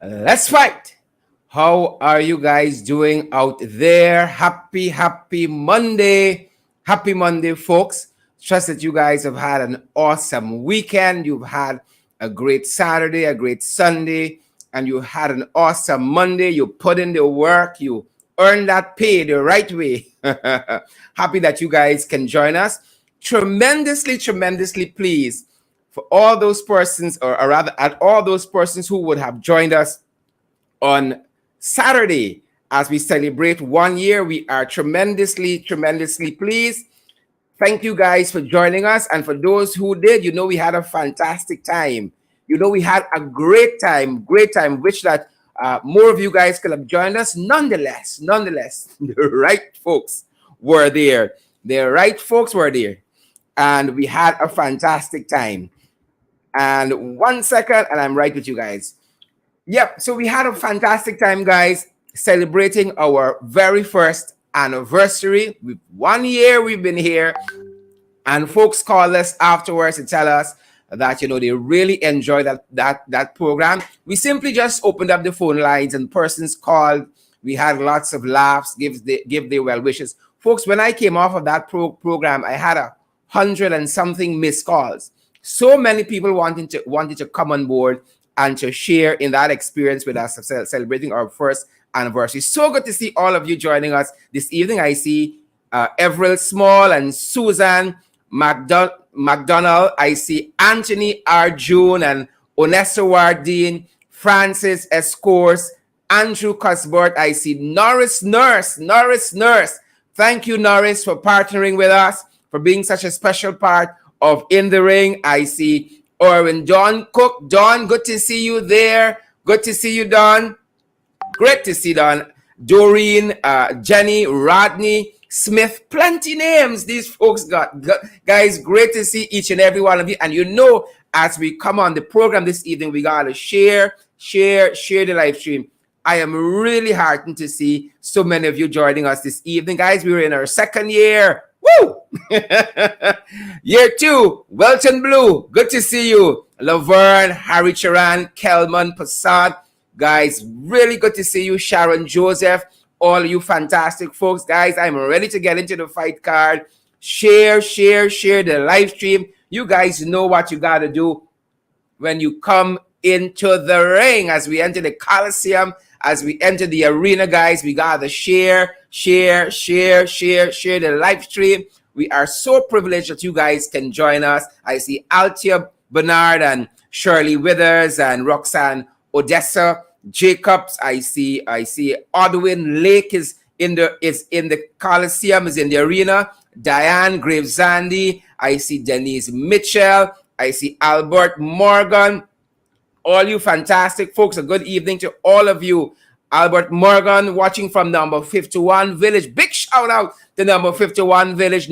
Let's fight. How are you guys doing out there? Happy Monday. Happy Monday, folks. Trust that you guys have had an awesome weekend. You've had a great Saturday, a great Sunday, and you had an awesome Monday. You put in the work, you earned that pay the right way. Happy that you guys can join us. Tremendously pleased for all those persons, or rather, at all those persons who would have joined us on Saturday as we celebrate 1 year. We are tremendously pleased. Thank you guys for joining us. And for those who did, we had a fantastic time. We had a great time. Wish that more of you guys could have joined us. Nonetheless, the right folks were there. And we had a fantastic time. And 1 second, and I'm right with you guys. Yep, so we had a fantastic time, guys, celebrating our very first anniversary. 1 year we've been here, and folks called us afterwards to tell us that they really enjoyed that program. We simply just opened up the phone lines and persons called. We had lots of laughs, give their well wishes. Folks, when I came off of that program, I had 100 and something missed calls. So many people wanted to come on board and to share in that experience with us, celebrating our first anniversary. So good to see all of you joining us this evening. I see Everett Small and Susan McDonald. I see Anthony Arjun and Onessa Wardine, Francis Escours, Andrew Cuthbert. I see Norris Nurse. Thank you, Norris, for partnering with us, for being such a special part of In the Ring. I see Orwin Don Cook. Don, good to see you there. Good to see you, Don. Great to see Don. Doreen, Jenny, Rodney, Smith, plenty names these folks got. Guys, great to see each and every one of you. And as we come on the program this evening, we got to share the live stream. I am really heartened to see so many of you joining us this evening. Guys, we were in our second year. Woo! Year 2, Welton Blue, good to see you. Laverne, Harry Charan, Kelman, Passad. Guys, really good to see you. Sharon Joseph, all you fantastic folks. Guys, I'm ready to get into the fight card. Share the live stream. You guys know what you got to do when you come into the ring. As we enter the Coliseum, as we enter the arena, guys, we got to share the live stream. We are so privileged that you guys can join us. I see Altia Bernard and Shirley Withers and Roxanne Odessa Jacobs. I see Odwin Lake is in the Coliseum, is in the arena. Diane Gravesandi. I see Denise Mitchell. I see Albert Morgan. All you fantastic folks, a good evening to all of you. Albert Morgan watching from number 51 Village. Big shout out to number 51 Village.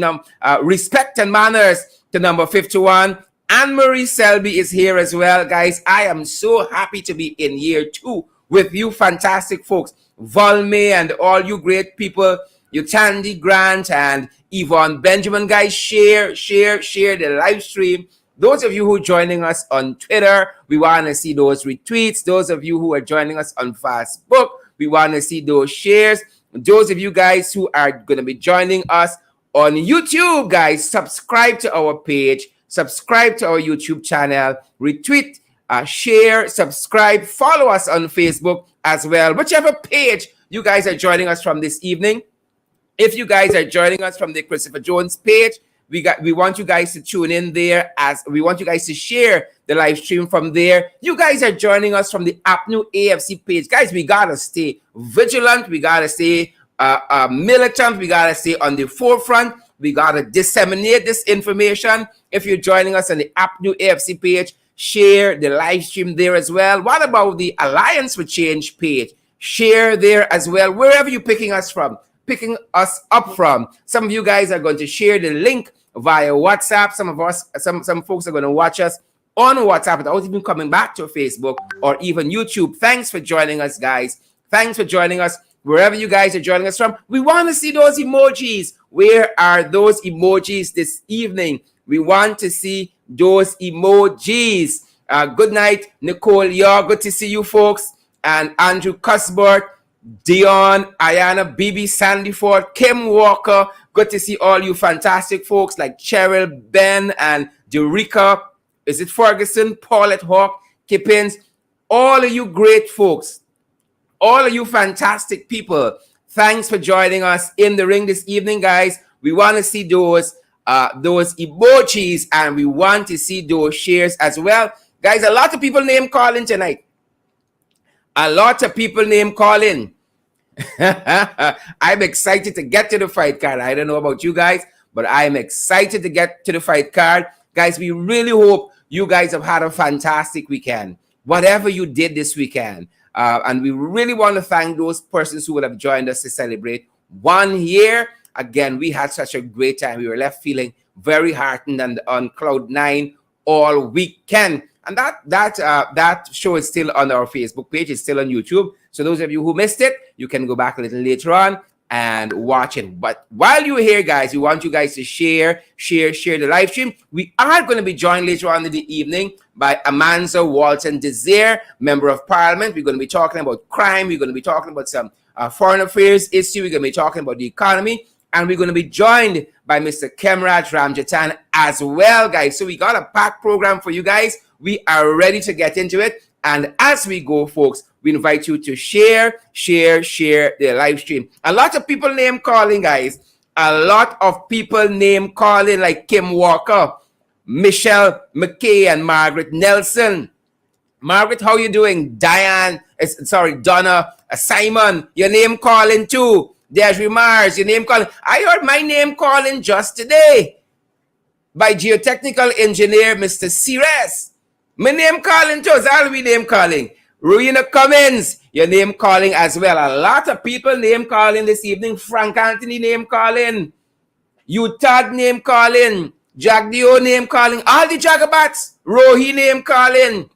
Respect and manners to number 51. Anne-Marie Selby is here as well. Guys, I am so happy to be in year 2 with you fantastic folks. Volme and all you great people. You Tandy Grant and Yvonne Benjamin. Guys, share the live stream. Those of you who are joining us on Twitter, we want to see those retweets. Those of you who are joining us on Facebook, we want to see those shares. Those of you guys who are going to be joining us on YouTube, guys, subscribe to our page, subscribe to our YouTube channel, retweet, share, subscribe, follow us on Facebook as well. Whichever page you guys are joining us from this evening. If you guys are joining us from the Christopher Jones page, we want you guys to tune in there, as we want you guys to share the live stream from there. You guys are joining us from the APNU AFC page. Guys, we got to stay vigilant. We got to stay militant. We got to stay on the forefront. We got to disseminate this information. If you're joining us on the APNU AFC page, share the live stream there as well. What about the Alliance for Change page? Share there as well, wherever you're picking us up from. Some of you guys are going to share the link via WhatsApp. Some folks are going to watch us on WhatsApp without even coming back to Facebook or even YouTube. Thanks for joining us, guys. Thanks for joining us wherever you guys are joining us from. We want to see those emojis. Where are those emojis this evening? We want to see those emojis. Good night, Nicole Yaw. Good to see you, folks. and Andrew Cuthbert, Dion, Ayana, BB Sandyford, Kim Walker. Good to see all you fantastic folks like Cheryl, Ben, and Derica. Is it Ferguson, Paulette Hawk, Kippins? All of you great folks, all of you fantastic people. Thanks for joining us in the ring this evening, guys. We want to see those emojis, and we want to see those shares as well. Guys, a lot of people name calling tonight. A lot of people name calling. I'm excited to get to the fight card. I don't know about you guys, but I'm excited to get to the fight card. Guys, we really hope you guys have had a fantastic weekend, whatever you did this weekend. And we really want to thank those persons who would have joined us to celebrate 1 year. Again, we had such a great time. We were left feeling very heartened and on cloud 9 all weekend. And that show is still on our Facebook page. It's still on YouTube. So those of you who missed it, you can go back a little later on and watch it. But while you're here, guys, we want you guys to share the live stream. We are going to be joined later on in the evening by Amanza Walton-Desir, Member of Parliament. We're going to be talking about crime. We're going to be talking about some foreign affairs issue. We're going to be talking about the economy. And we're going to be joined by Mr. Khemraj Ramjattan as well, guys. So we got a packed program for you guys. We are ready to get into it. And as we go, folks, we invite you to share the live stream. A lot of people name calling, guys. A lot of people name calling, like Kim Walker, Michelle McKay, and Margaret Nelson. Margaret, how you doing? Donna, Simon, your name calling too. Desiree Mars, your name calling. I heard my name calling just today by geotechnical engineer Mr. Sires. My name calling too. All we name calling. Rowena Cummins, your name calling as well. A lot of people name calling this evening. Frank Anthony name calling. Utad name calling. Jack Dio name calling. All the Jagabats. Rohi name calling.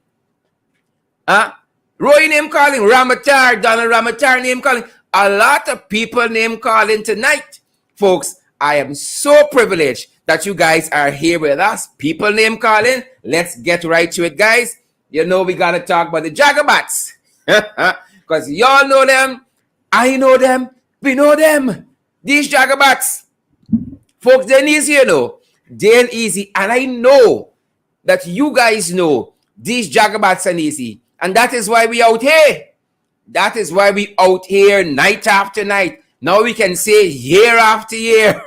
Rohi name calling. Ramatar, Donald Ramatar name calling. A lot of people name calling tonight. Folks, I am so privileged that you guys are here with us. People name calling. Let's get right to it, guys. You know we got to talk about the Jagabats. Because y'all know them. I know them. We know them. These Jagabats. Folks, they're easy, you know. They're easy. And I know that you guys know these Jagabats are easy. And that is why we out here. That is why we out here night after night. Now we can say year after year.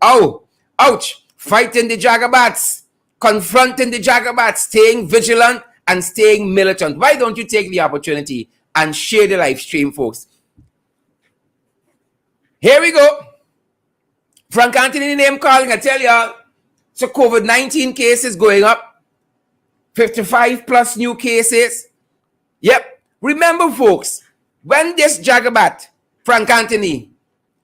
Oh, ouch. Fighting the Jagabats. Confronting the Jagabats. Staying vigilant and staying militant. Why don't you take the opportunity and share the live stream, folks? Here we go. Frank Anthony name calling. I tell y'all. So COVID-19 cases going up. 55 plus new cases. Yep. Remember, folks, when this Jagabat, Frank Anthony,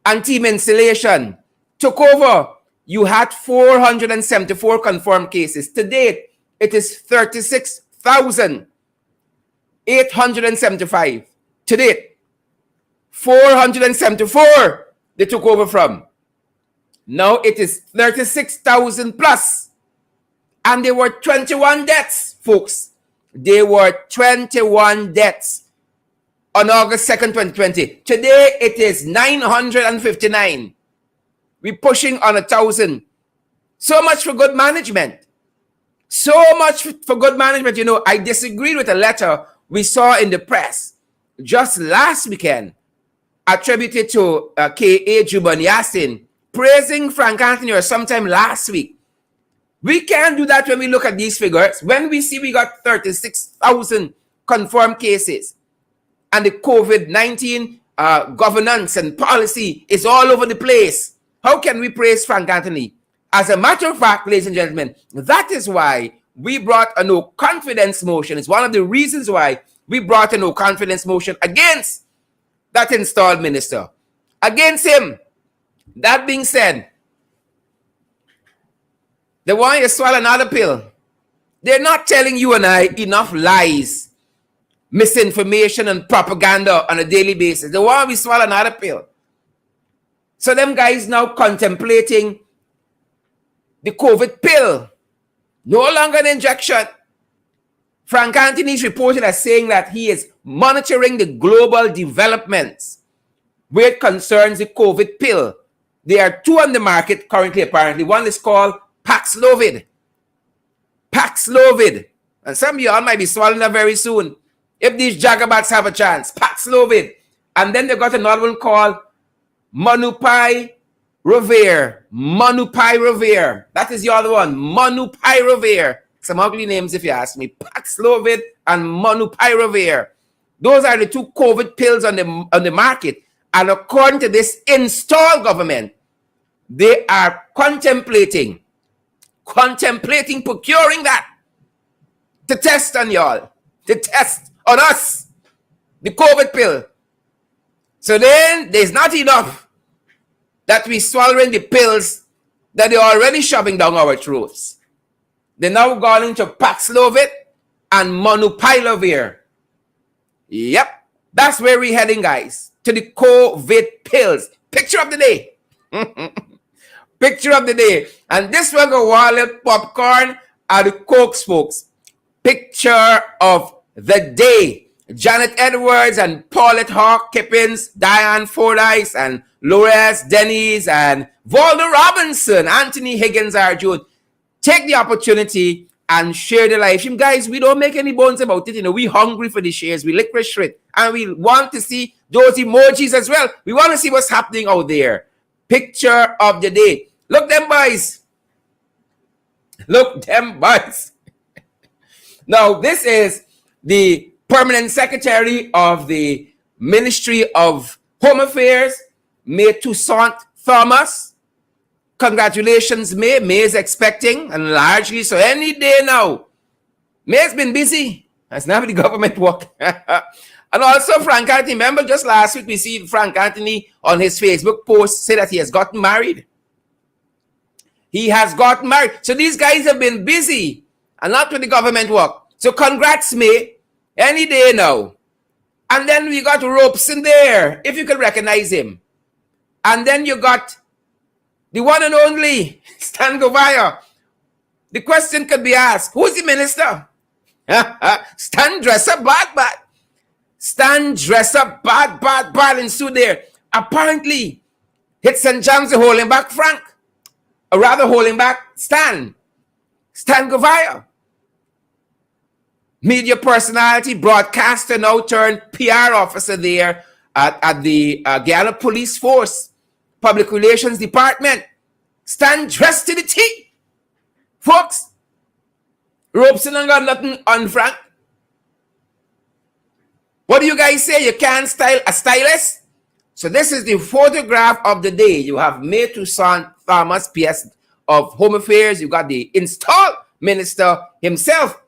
and Team Installation took over, you had 474 confirmed cases. To date, it is 36,875. To date, 474 they took over from. Now it is 36,000 plus. And there were 21 deaths, folks. There were 21 deaths on August 2nd, 2020. Today, it is 959. We're pushing on 1,000. So much for good management. So much for good management. You know, I disagreed with a letter we saw in the press just last weekend attributed to K.A. Jubaniasin praising Frank Anthony or sometime last week. We can't do that when we look at these figures. When we see we got 36,000 confirmed cases and the COVID-19 governance and policy is all over the place, how can we praise Frank Anthony? As a matter of fact, ladies and gentlemen, that is why we brought a no confidence motion. It's one of the reasons why we brought a no confidence motion against that installed minister. Against him. That being said, they want you to swallow another pill. They're not telling you and I enough lies, misinformation, and propaganda on a daily basis. They want we swallow another pill. So them guys now contemplating the COVID pill. No longer an injection. Frank Anthony is reported as saying that he is monitoring the global developments where it concerns the COVID pill. There are two on the market currently, apparently. One is called Paxlovid. Paxlovid. And some of y'all might be swallowing that very soon. If these jagabats have a chance. Paxlovid. And then they got another one called Monupiravir. Monupiravir. That is the other one. Monupiravir. Some ugly names if you ask me. Paxlovid and Monupiravir. Those are the two COVID pills on the market. And according to this installed government, they are contemplating procuring that to test on y'all, to test on us, the COVID pill. So then there's not enough that we swallowing the pills that they're already shoving down our throats. They're now gone into Paxlovid and Monupiravir. Yep, that's where we're heading, guys. To the COVID pills. Picture of the day. Picture of the day. And this one go wallet popcorn are the Coke folks. Picture of the day. Janet Edwards and Paulette Hawk Kippins, Diane Fordyce and Lores Dennis and Waldo Robinson, Anthony Higgins Arjun. Take the opportunity and share the live stream. Guys, we don't make any bones about it. You know, we hungry for the shares. We licorice it. And we want to see those emojis as well. We want to see what's happening out there. Picture of the day. Look them boys. Look them boys. Now, this is the Permanent Secretary of the Ministry of Home Affairs, May Toussaint Thomas. Congratulations, May. May is expecting, and largely so any day now. May's been busy. That's not the government work. And also Frank Anthony. Remember just last week we see Frank Anthony on his Facebook post say that he has gotten married. He has gotten married. So these guys have been busy and not with the government work. So congrats, May. Any day now. And then we got Robson there, if you can recognize him. And then you got the one and only Stan Gouveia. The question could be asked, who's the minister? Stan dress up bad. Stan dress up bad and so there. Apparently, hit St. John's holding back Frank. Or rather holding back Stan Gouveia. Media personality, broadcaster, now turned PR officer there at the Guyana Police Force, Public Relations Department. Stan dressed to the T. Folks, Robson ain't got nothing on Frank. What do you guys say? You can't style a stylist? So this is the photograph of the day. You have May Toussaint Thomas, PS of Home Affairs. You got the installed minister himself,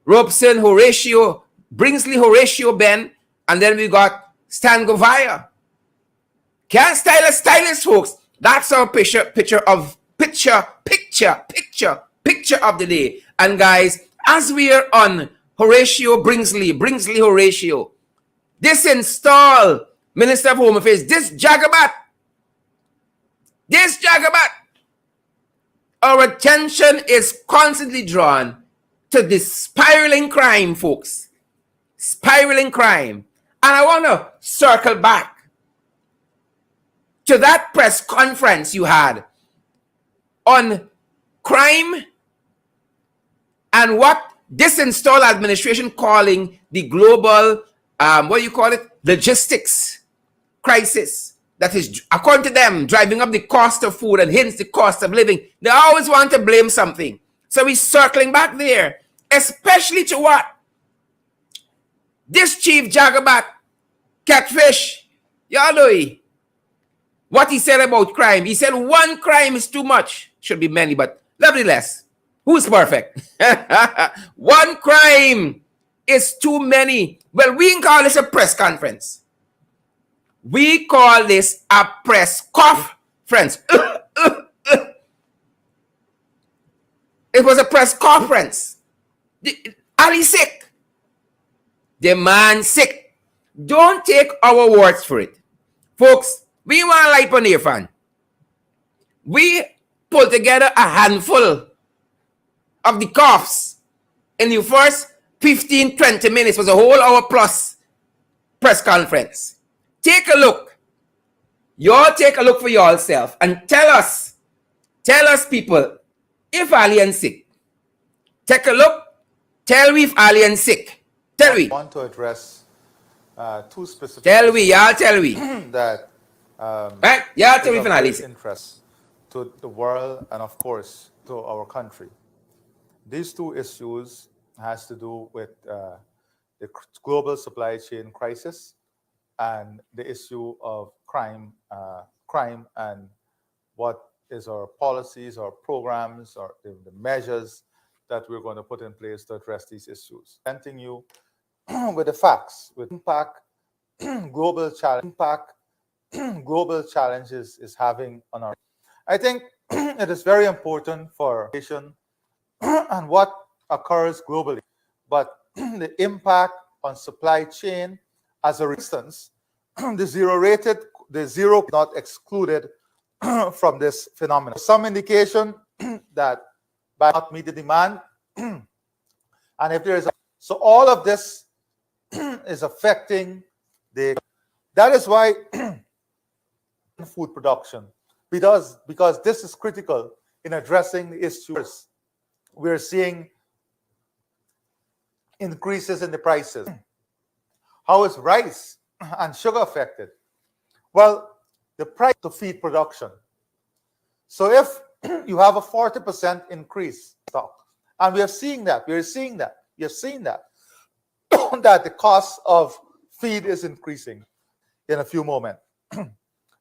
Robson Horatio, Bringsley Horatio Benn, and then we got Stan Gouveia. Can't style a stylist, folks. That's our picture of the day. And guys, as we are on Horatio Bringsley Horatio, this installed Minister of Home Affairs, this jagabat, our attention is constantly drawn to this spiraling crime, folks. Spiraling crime. And I want to circle back to that press conference you had on crime and what this installed administration calling the global, logistics crisis that is, according to them, driving up the cost of food and hence the cost of living. They always want to blame something. So we're circling back there, especially to what? This chief jagabat, catfish, y'all know what he said about crime. He said one crime is too much. Should be many, but nevertheless, who's perfect? One crime is too many. Well, we can call this a press conference. We call this a press conference. It was a press conference. Ali sick. The man sick. Don't take our words for it. Folks, we want light on Irfaan. We pulled together a handful of the coughs in the first 15, 20 minutes, was a whole hour plus press conference. Take a look. Y'all take a look for yourself and tell us people, if alien sick. Take a look. Tell we if alien sick. Tell we. I want to address two specific tell we, y'all tell we. that right? Y'all tell we if alien sick. Interest to the world and of course to our country. These two issues has to do with the global supply chain crisis and the issue of crime and what is our policies or programs or the measures that we're going to put in place to address these issues. Presenting you with the facts, with impact global challenges is having on our. I think it is very important for nation and what occurs globally, but the impact on supply chain as a instance, the zero not excluded from this phenomenon. Some indication that by not meet the demand, and if there is so all of this is affecting that is why food production, because this is critical in addressing the issues. We're seeing increases in the prices. How is rice and sugar affected? Well, the price to feed production. So if you have a 40% increase stock, and we are seeing that, that the cost of feed is increasing in a few moments.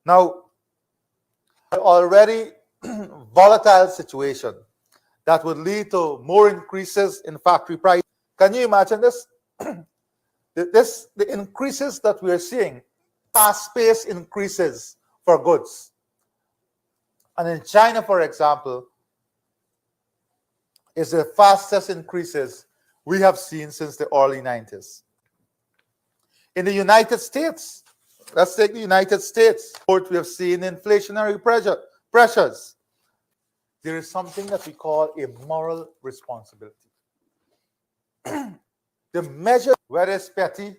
Now, already volatile situation that would lead to more increases in factory price. Can you imagine this? The increases that we are seeing, fast-paced increases for goods. And in China, for example, is the fastest increases we have seen since the early 90s. In the United States, let's take the United States. We have seen inflationary pressures. There is something that we call a moral responsibility. The measure, where is petty,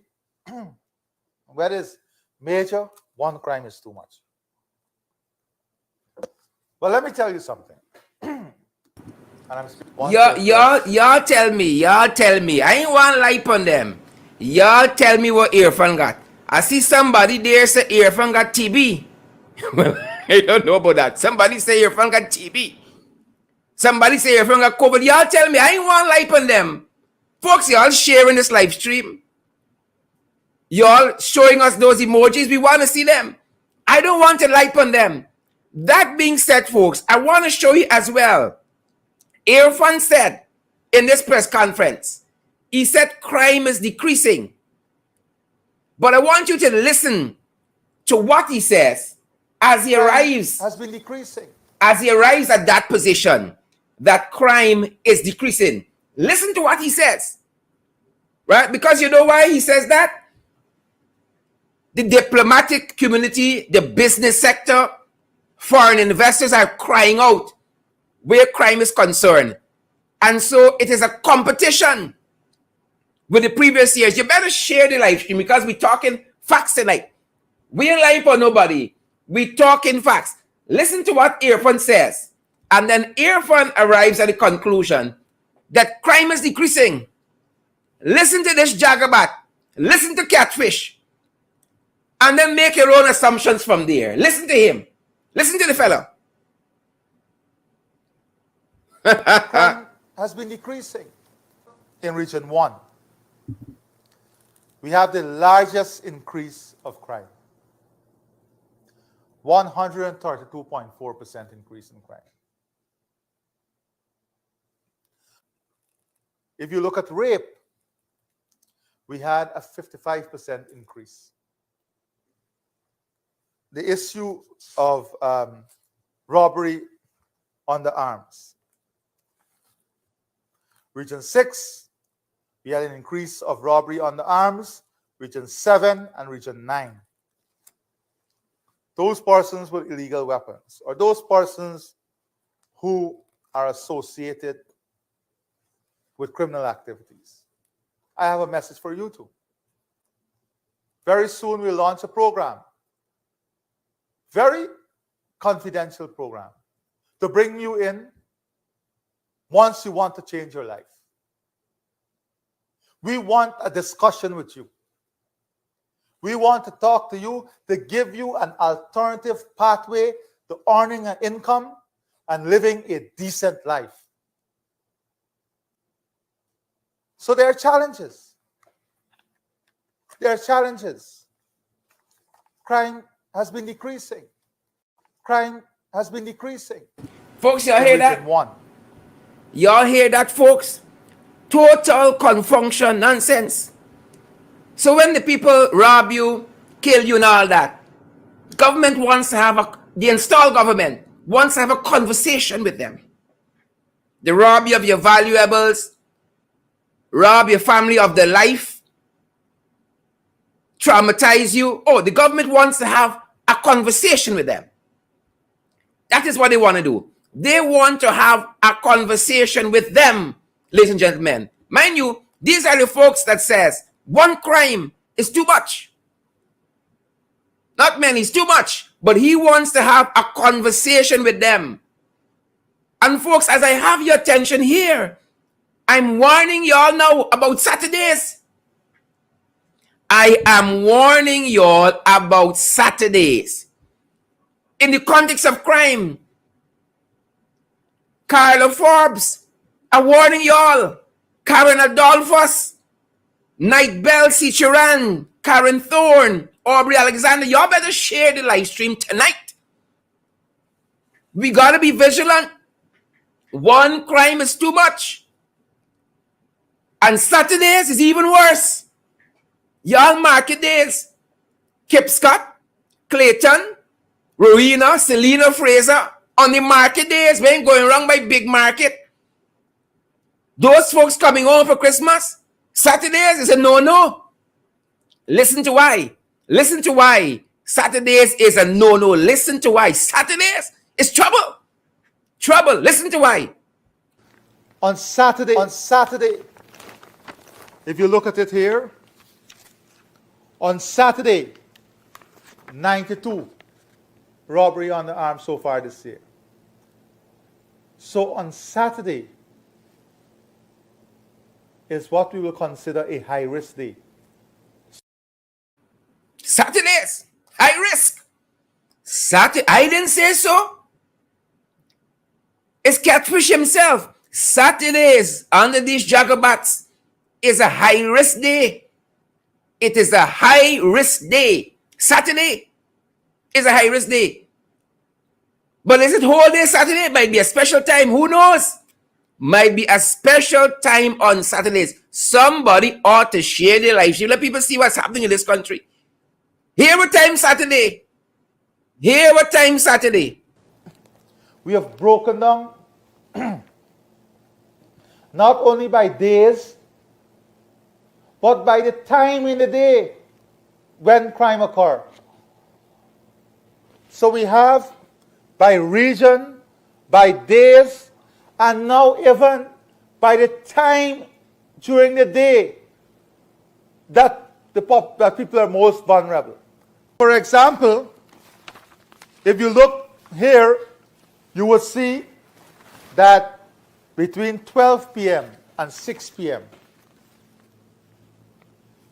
where is major, one crime is too much. Well, let me tell you something. Y'all tell me. I ain't want to lie on them. Y'all tell me what Irfaan got. I see somebody there say Irfaan got TB. Well, I don't know about that. Somebody say Irfaan got TB. Somebody say Irfaan got COVID. Y'all tell me. I ain't want to lie on them. Folks, y'all sharing this live stream. Y'all showing us those emojis. We want to see them. I don't want to lie on them. That being said, folks, I want to show you as well. Irfaan said in this press conference, he said crime is decreasing. But I want you to listen to what he says as he arrives. Has been decreasing. As he arrives at that position, that crime is decreasing. Listen to what he says. Right? Because you know why he says that? The diplomatic community, the business sector, foreign investors are crying out where crime is concerned. And so it is a competition with the previous years. You better share the live stream because we're talking facts tonight. We ain't lying for nobody. We're talking facts. Listen to what Irfaan says. And then Irfaan arrives at the conclusion that crime is decreasing. Listen to this jagabat. Listen to Catfish. And then make your own assumptions from there. Listen to him. Listen to the fella. Crime has been decreasing in Region 1. We have the largest increase of crime. 132.4% increase in crime. If you look at rape, we had a 55% increase. The issue of robbery on the arms. Region 6, we had an increase of robbery on the arms. Region 7 and Region 9. Those persons with illegal weapons, or those persons who are associated with criminal activities. I have a message for you too. Very soon we'll launch a program, very confidential program, to bring you in once you want to change your life. We want a discussion with you. We want to talk to you to give you an alternative pathway to earning an income and living a decent life. So there are challenges. There are challenges. Crime has been decreasing. Crime has been decreasing. Folks, y'all hear that? One. Y'all hear that, folks? Total confunction nonsense. So when the people rob you, kill you and all that, government wants to have the installed government wants to have a conversation with them. They rob you of your valuables, rob your family of their life, traumatize you. Oh, the government wants to have a conversation with them. That is what they want to do. They want to have a conversation with them, ladies and gentlemen. Mind you, these are the folks that says one crime is too much. Not many, it's too much. But he wants to have a conversation with them. And folks, as I have your attention here, I'm warning y'all now about Saturdays. I am warning y'all about Saturdays. In the context of crime, Carla Forbes, I'm warning y'all. Karen Adolphus, Night Bell Cicheran, Karen Thorne, Aubrey Alexander, y'all better share the live stream tonight. We gotta be vigilant. One crime is too much. And Saturdays is even worse. Y'all market days. Kip Scott, Clayton, Rowena, Selena Fraser, on the market days, we ain't going wrong by big market. Those folks coming home for Christmas, Saturdays is a no-no. Listen to why. Listen to why Saturdays is a no-no. Listen to why Saturdays is trouble. Trouble. Listen to why. On Saturday, if you look at it here, on Saturday, 92 robbery on the arm so far this year. So on Saturday is what we will consider a high-risk day. Saturdays, high risk. Saturday, I didn't say so. It's Catfish himself. Saturdays under these jagabats is a high risk day. It is a high risk day. Saturday is a high risk day. But is it whole day Saturday? It might be a special time. Who knows? Might be a special time on Saturdays. Somebody ought to share their life. Let people see what's happening in this country. Here what time Saturday. Here what time Saturday. We have broken down not only by days, but by the time in the day when crime occurs. So we have by region, by days, and now even by the time during the day that that people are most vulnerable. For example, if you look here, you will see that between 12 p.m. and 6 p.m.,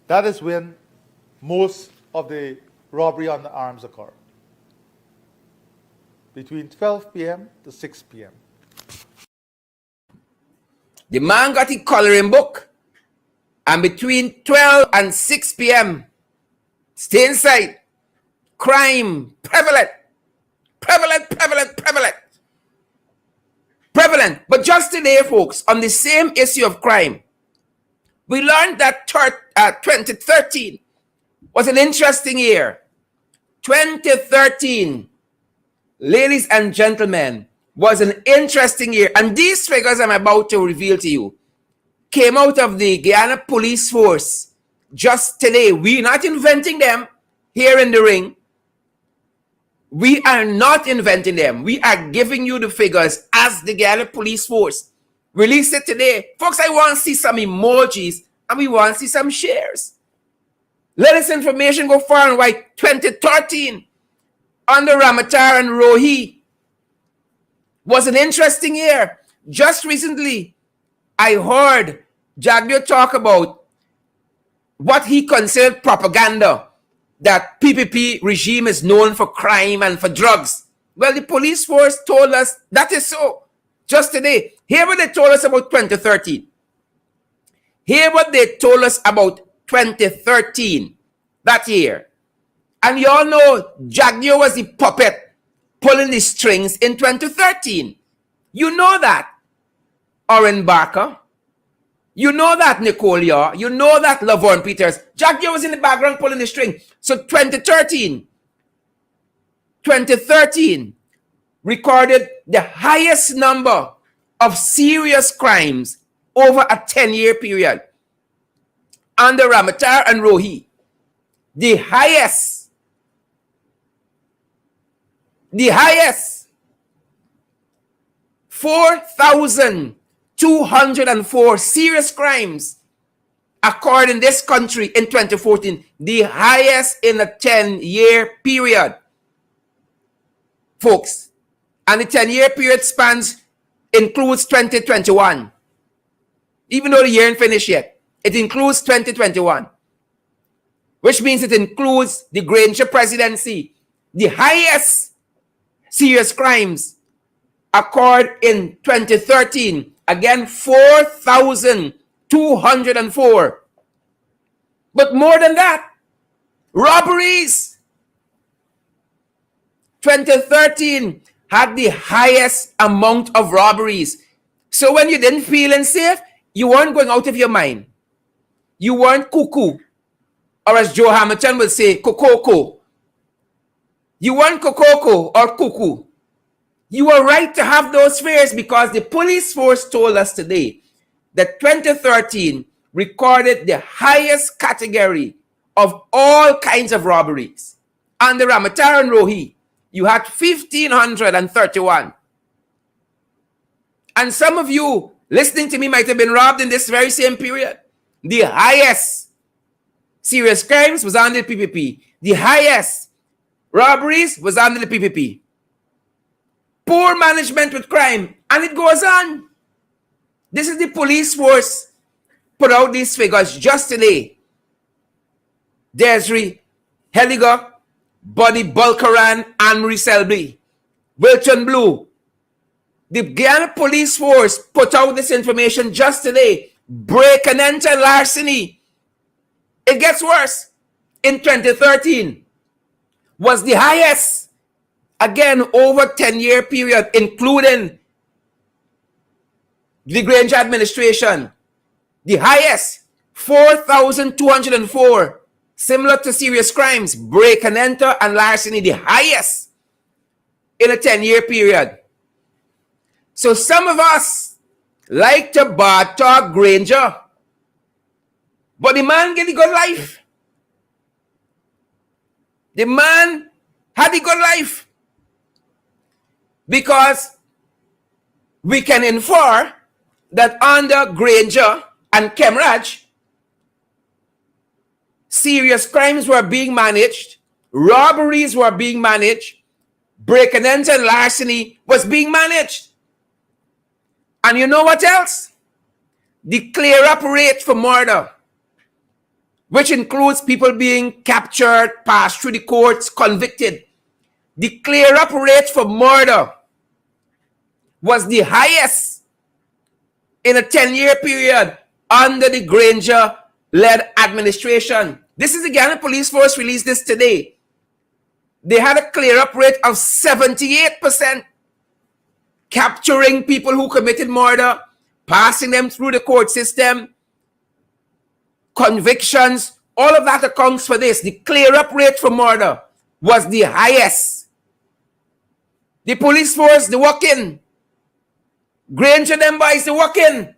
that is when most of the robbery on the arms occur. Between 12 p.m. to 6 p.m. The man got his coloring book, and between 12 and 6 p.m., stay inside. Crime prevalent. But just today, folks, on the same issue of crime, we learned that 2013 was an interesting year. 2013, ladies and gentlemen, was an interesting year. And these figures I'm about to reveal to you came out of the Guyana Police Force just today. We're not inventing them here in the ring. We are not inventing them. We are giving you the figures as the Guyana Police Force released it today. Folks, I want to see some emojis and we want to see some shares. Let this information go far and wide. 2013, under Ramjattan and Rohi, was an interesting year. Just recently, I heard Jagdeo talk about what he considered propaganda, that PPP regime is known for crime and for drugs. Well, the police force told us that is so. Just today, hear what they told us about 2013. Hear what they told us about 2013, that year. And you all know Jagdeo was the puppet pulling the strings in 2013. You know that, Oren Barker. You know that, Nicole Yaw. You know that, Lavon Peters. Jagdeo was in the background pulling the string. So 2013 recorded the highest number of serious crimes over a 10-year period. Under Ramjattan and Rohi, the highest 4,204 serious crimes occurred in this country in 2014, the highest in a 10-year period, folks. And the 10-year period includes 2021. Even though the year ain't finished yet, it includes 2021, which means it includes the Granger presidency. The highest serious crimes occurred in 2013. Again, 4,204. But more than that, robberies. 2013 had the highest amount of robberies. So when you didn't feel unsafe, you weren't going out of your mind. You weren't cuckoo. Or as Joe Hamilton would say, kokoko. You weren't kokoko or cuckoo. You were right to have those fears because the police force told us today that 2013 recorded the highest category of all kinds of robberies. Under Ramjattan and Rohi, you had 1,531. And some of you listening to me might have been robbed in this very same period. The highest serious crimes was under the PPP. The highest robberies was under the PPP. Poor management with crime, and it goes on. This is the police force put out these figures just today. Desiree Heliger, Buddy Bulkaran, Anne-Marie Selby, Wilton Blue. The Guyana Police Force put out this information just today. Break and enter larceny. It gets worse. In 2013 was the highest, again, over 10-year period, including the Granger administration. The highest, 4,204. Similar to serious crimes, break and enter and larceny, the highest in a 10-year period. So some of us like to bad talk Granger, but the man get a good life. The man had a good life because we can infer that under Granger and Khemraj, serious crimes were being managed, robberies were being managed, break and enter and larceny was being managed. And you know what else? The clear-up rate for murder, which includes people being captured, passed through the courts, convicted. The clear-up rate for murder was the highest in a 10-year period under the Granger-led administration. This is the Guyana Police Force released this today. They had a clear-up rate of 78%. Capturing people who committed murder, passing them through the court system, convictions, all of that accounts for this. The clear-up rate for murder was the highest. The police force, they walk in. Granger them boys, they walk in.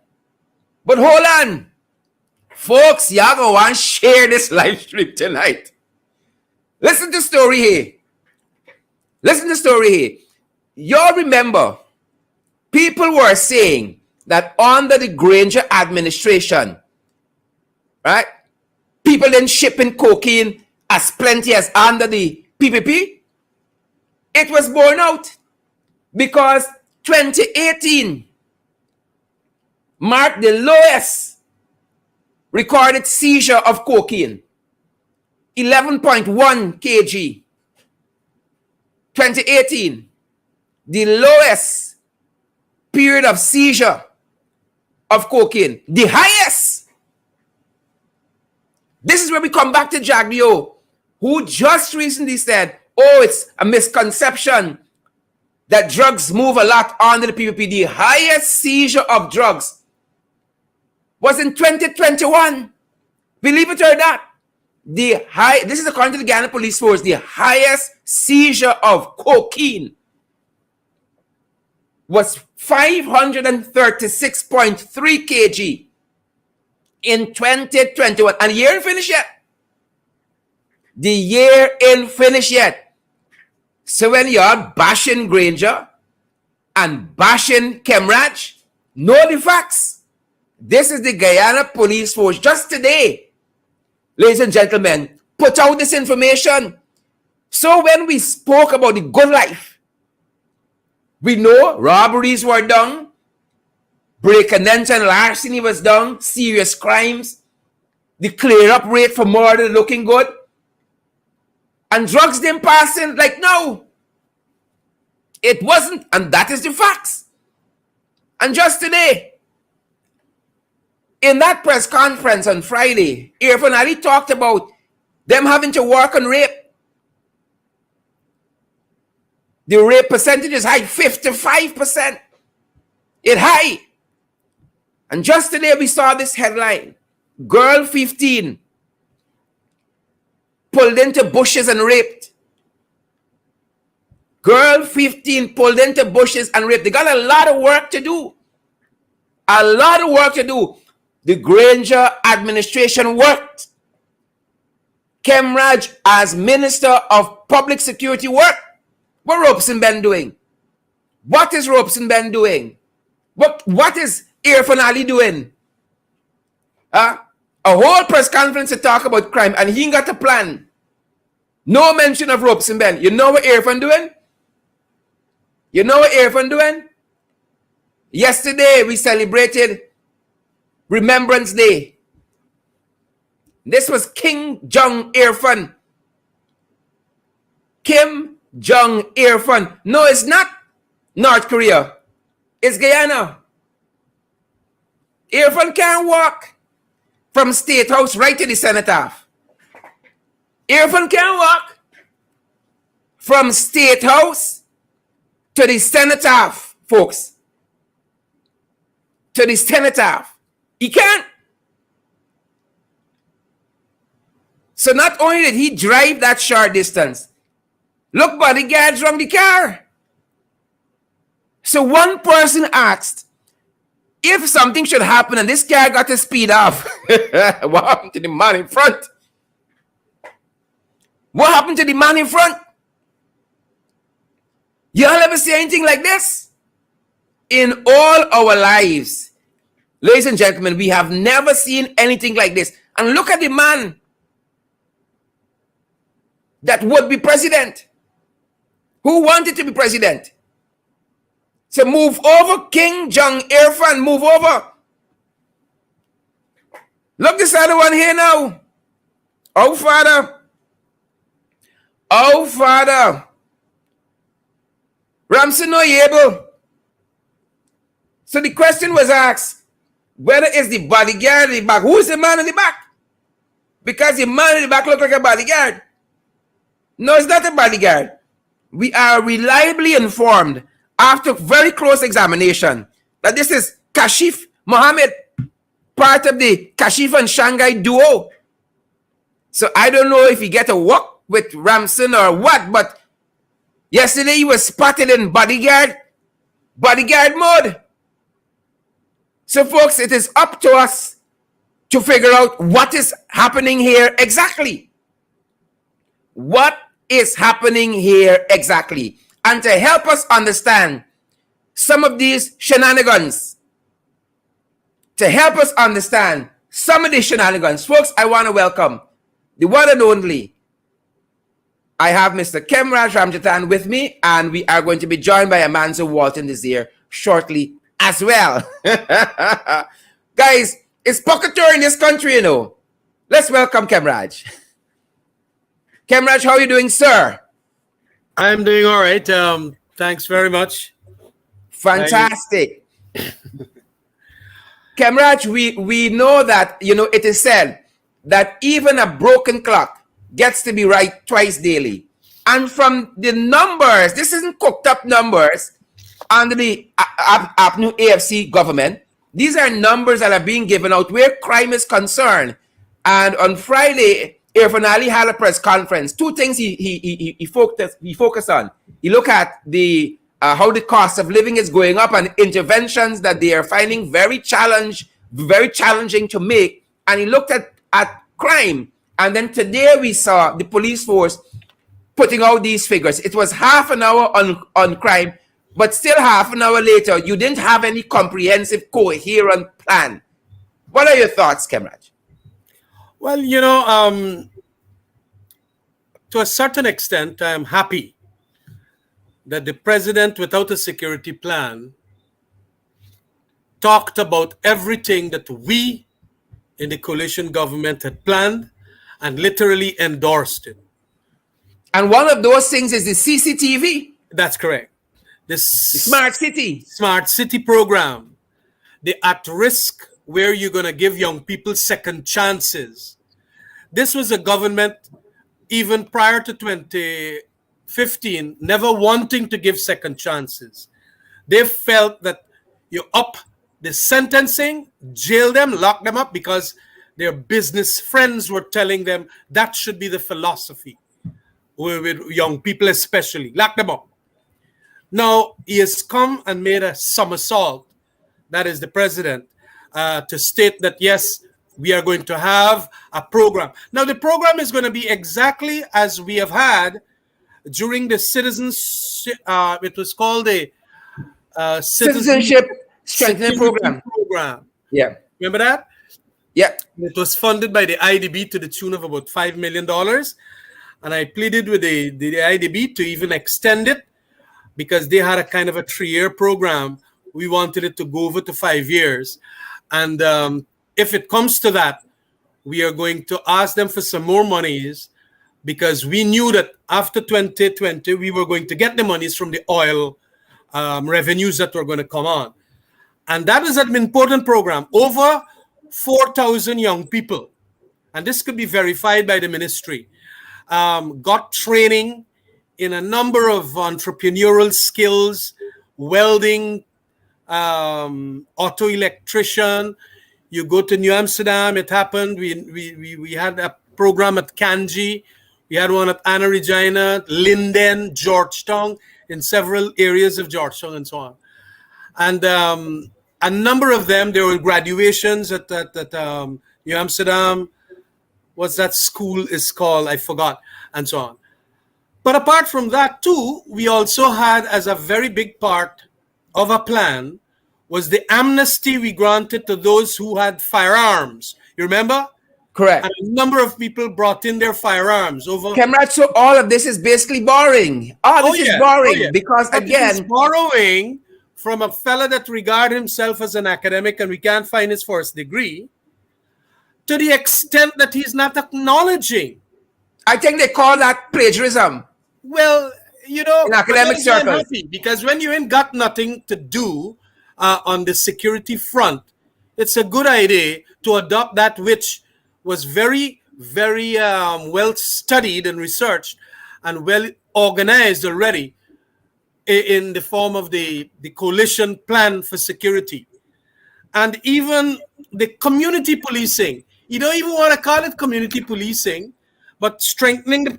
But hold on. Folks, y'all gonna want to share this live stream tonight. Listen to the story here. Listen to the story here. Y'all remember, people were saying that under the Granger administration, right? People then shipping cocaine as plenty as under the PPP. It was borne out because 2018 marked the lowest recorded seizure of cocaine, 11.1 kg. 2018, the lowest period of seizure of cocaine, the highest. This is where we come back to Jagdio, who just recently said, oh, it's a misconception that drugs move a lot under the PPP. The highest seizure of drugs was in 2021. Believe it or not. This is according to the Ghana Police Force, the highest seizure of cocaine was 536.3 kg in 2021. And the year ain't finished yet. The year ain't finished yet. So when you're bashing Granger and bashing Khemraj, know the facts. This is the Guyana Police Force just today, ladies and gentlemen, put out this information. So when we spoke about the good life, we know robberies were done, break and enter and larceny was done, serious crimes, the clear-up rate for murder looking good, and drugs didn't pass in. Like, no, it wasn't, and that is the facts. And just today, in that press conference on Friday, Irfaan Ali talked about them having to work on rape. The rape percentage is high, 55%. It's high. And just today we saw this headline. Girl 15 pulled into bushes and raped. Girl 15 pulled into bushes and raped. They got a lot of work to do. A lot of work to do. The Granger administration worked. Khemraj as Minister of Public Security worked. What Ramson Benn doing? What is Ramson Benn doing? What is Irfaan Ali doing? A whole press conference to talk about crime, and he ain't got a plan. No mention of Ramson Benn. You know what Irfaan doing? You know what Irfaan doing? Yesterday we celebrated Remembrance Day. This was King Jung Irfaan. Kim Jung Irfaan. No, it's not North Korea. It's Guyana. Irfaan can't walk from State House right to the Cenotaph. Irfaan can't walk from State House to the Cenotaph, folks. To the Cenotaph. He can't. So not only did he drive that short distance, look, bodyguards around the car. So one person asked, if something should happen and this car got to speed off, what happened to the man in front? What happened to the man in front? Y'all ever see anything like this? In all our lives, ladies and gentlemen, we have never seen anything like this. And look at the man that would be president. Who wanted to be president? So move over, King Jung Irfaan, move over. Look this other one here now. Oh, Father. Oh, Father. Ramson no able. So the question was asked, whether it's the bodyguard in the back. Who is the man in the back? Because the man in the back looks like a bodyguard. No, it's not a bodyguard. We are reliably informed after very close examination that this is Kashif Mohammed, part of the Kashif and Shanghai duo. So I don't know if he get a walk with Ramson or what, but yesterday he was spotted in bodyguard mode. So folks, it is up to us to figure out what is happening here exactly. What is happening here exactly? And to help us understand some of these shenanigans, to help us understand some of the shenanigans. Folks, I want to welcome the one and only. I have Mr. Khemraj Ramjattan with me, and we are going to be joined by Amanza Walton-Desir shortly as well. Guys, it's pocket tour in this country, you know. Let's welcome Khemraj. Khemraj, how are you doing, sir? I'm doing all right. Thanks very much. Fantastic. Khemraj, we know that, you know, it is said that even a broken clock gets to be right twice daily. And from the numbers, this isn't cooked up numbers under the new AFC government. These are numbers that are being given out where crime is concerned. And on Friday, Irfaan Ali had a press conference. Two things he focused on. He looked at the how the cost of living is going up and interventions that they are finding very challenging to make. And he looked at crime. And then today we saw the police force putting out these figures. It was half an hour on crime, but still half an hour later, you didn't have any comprehensive, coherent plan. What are your thoughts, Khemraj? Well, you know, to a certain extent, I am happy that the president, without a security plan, talked about everything that we in the coalition government had planned and literally endorsed it. And one of those things is the CCTV. That's correct. The Smart City program, the at risk where you're going to give young people second chances. This was a government, even prior to 2015, never wanting to give second chances. They felt that you up the sentencing, jail them, lock them up because their business friends were telling them that should be the philosophy with young people especially. Lock them up. Now, he has come and made a somersault, that is the president, to state that, yes, we are going to have a program. Now, the program is going to be exactly as we have had during the it was called the Citizenship Strengthening Program. Yeah. Remember that? Yeah. It was funded by the IDB to the tune of about $5 million. And I pleaded with the IDB to even extend it because they had a kind of a 3-year program. We wanted it to go over to 5 years. And if it comes to that, we are going to ask them for some more monies because we knew that after 2020, we were going to get the monies from the oil revenues that were going to come on. And that is an important program. Over 4,000 young people, and this could be verified by the ministry, got training in a number of entrepreneurial skills, welding, auto electrician. You go to New Amsterdam, it happened. We had a program at Kanji. We had one at Anna Regina, Linden, Georgetown, in several areas of Georgetown and so on. And a number of them, there were graduations at New Amsterdam. What's that school is called? I forgot, and so on. But apart from that, too, we also had, as a very big part of a plan, was the amnesty we granted to those who had firearms. You remember? Correct. And a number of people brought in their firearms over. Khemraj, so all of this is basically borrowing. This is borrowing because, but again, he's borrowing from a fella that regard himself as an academic and we can't find his first degree, to the extent that he's not acknowledging. I think they call that plagiarism. Well, you know, in academic circles, because when you ain't got nothing to do on the security front, it's a good idea to adopt that which was very, very well studied and researched and well organized already in the form of the coalition plan for security. And even the community policing. You don't even want to call it community policing, but strengthening the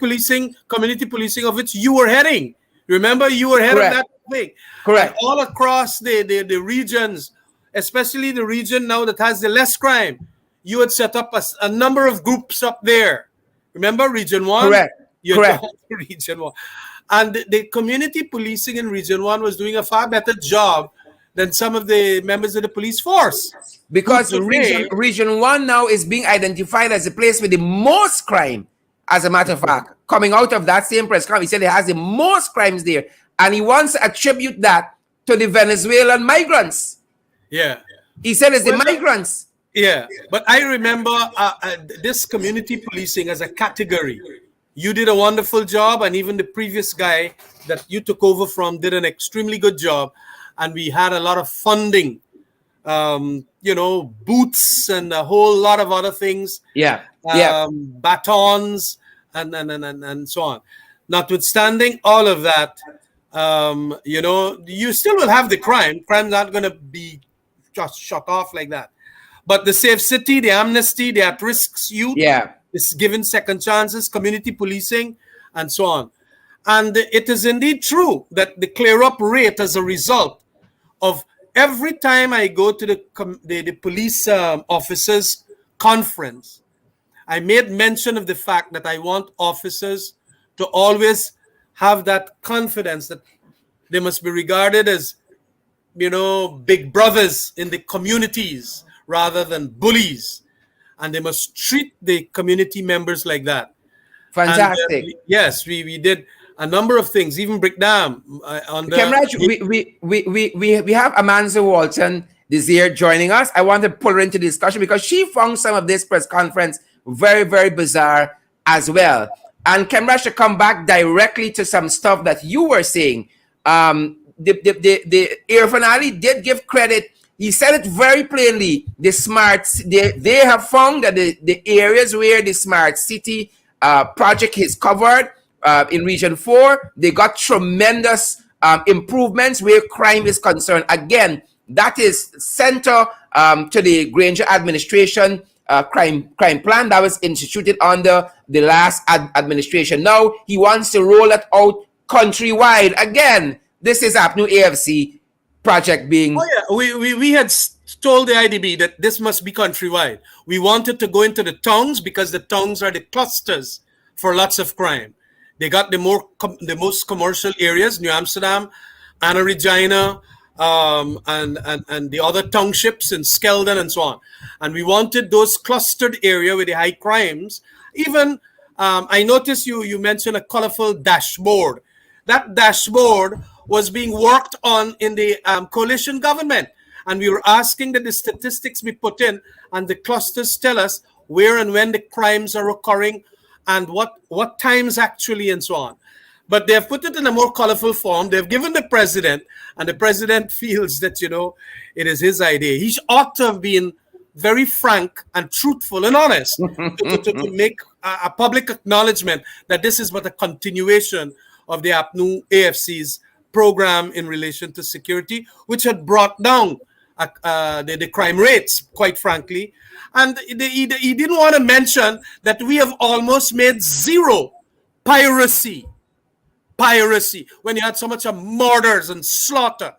community policing of which you were heading. Remember, you were head of that thing. Correct. And all across the regions, especially the region now that has the less crime, you had set up a number of groups up there. Remember, Region 1? Correct. Region 1. And the community policing in Region 1 was doing a far better job than some of the members of the police force. Because Who today- region 1 now is being identified as the place with the most crime. As a matter of fact, coming out of that same press conference, he said it has the most crimes there. And he wants to attribute that to the Venezuelan migrants. Yeah. He said it's the migrants. Yeah, but I remember this community policing as a category. You did a wonderful job, and even the previous guy that you took over from did an extremely good job. And we had a lot of funding, boots and a whole lot of other things. Yeah, batons and so on. Notwithstanding all of that, you still will have the crime. Crime's not going to be just shut off like that. But the safe city, the amnesty, the at-risk youth, is given second chances, community policing, and so on. And it is indeed true that the clear-up rate as a result of every time I go to the police officers conference, I made mention of the fact that I want officers to always have that confidence that they must be regarded as, big brothers in the communities rather than bullies. And they must treat the community members like that. Fantastic. And, yes, we did a number of things, even breakdown. Khemraj, we have Amanza Walton-Desir joining us. I want to pull her into the discussion because she found some of this press conference very, very bizarre as well. And Khemraj, to come back directly to some stuff that you were saying, the Irfaan Ali did give credit. He said it very plainly. They have found that the areas where the smart city project is covered in region 4, they got tremendous improvements where crime is concerned. Again, that is center to the Granger administration crime plan that was instituted under the last administration. Now he wants to roll it out countrywide. Again, this is APNU AFC project being... We had told the IDB that this must be countrywide. We wanted to go into the towns because the towns are the clusters for lots of crime. They got the most commercial areas, New Amsterdam, Anna Regina, and the other townships in Skeldon and so on. And we wanted those clustered area with the high crimes. Even I noticed you mentioned a colorful dashboard. That dashboard was being worked on in the coalition government. And we were asking that the statistics be put in and the clusters tell us where and when the crimes are occurring and what times actually and so on. But they've put it in a more colorful form. They've given the president, and the president feels that, it is his idea. He ought to have been very frank and truthful and honest to make a public acknowledgement that this is but a continuation of the APNU AFC's program in relation to security, which had brought down the crime rates, quite frankly. And he didn't want to mention that we have almost made zero piracy when you had so much of murders and slaughter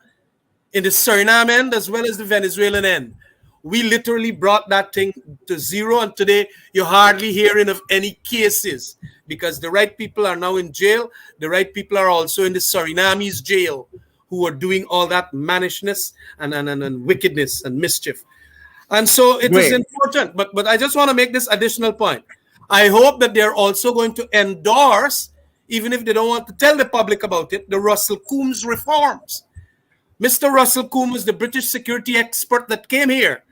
in the Suriname end as well as the Venezuelan end. We literally brought that thing to zero, and today you're hardly hearing of any cases because the right people are now in jail. The right people are also in the Suriname's jail who are doing all that mannishness and wickedness and mischief. And so it is important. But I just want to make this additional point. I hope that they're also going to endorse, even if they don't want to tell the public about it, the Russell Coombs reforms. Mr. Russell Coombs was the British security expert that came here.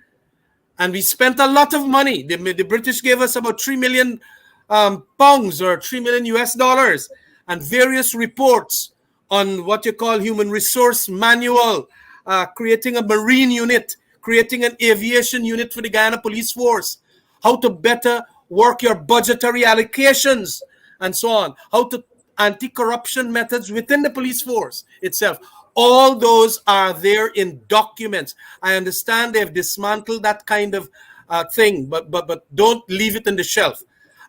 And we spent a lot of money. The British gave us about 3 million pounds or 3 million US dollars and various reports on what you call human resource manual, creating a marine unit, creating an aviation unit for the Guyana Police Force, how to better work your budgetary allocations and so on, how to anti-corruption methods within the police force itself. All those are there in documents. I understand they've dismantled that kind of thing, but don't leave it in the shelf.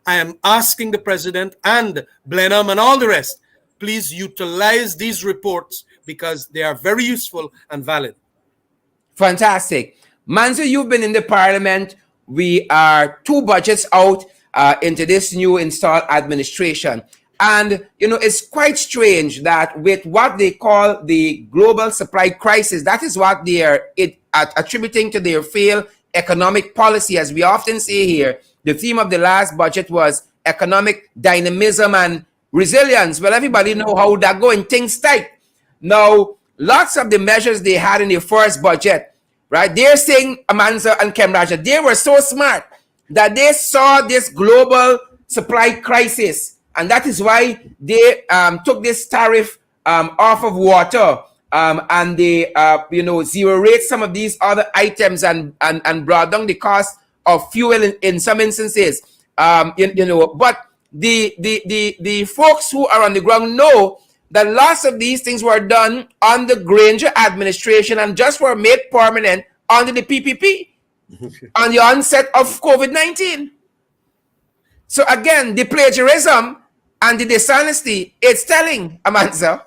I am asking the president and Blenheim and all the rest, please utilize these reports because they are very useful and valid. Fantastic. Manzo, you've been in the parliament. We are 2 budgets out into this new installed administration. And, it's quite strange that with what they call the global supply crisis, that is what they are attributing to their failed economic policy. As we often say here, the theme of the last budget was economic dynamism and resilience. Well, everybody know how that going, things tight. Now, lots of the measures they had in the first budget, right? They're saying, Amanza and Khemraj, they were so smart that they saw this global supply crisis, and that is why they took this tariff off of water, and they zero rate some of these other items and brought down the cost of fuel in some instances. But the folks who are on the ground know that lots of these things were done on the Granger administration and just were made permanent under the PPP on the onset of COVID-19. So again, the plagiarism and the dishonesty, it's telling, Amanza.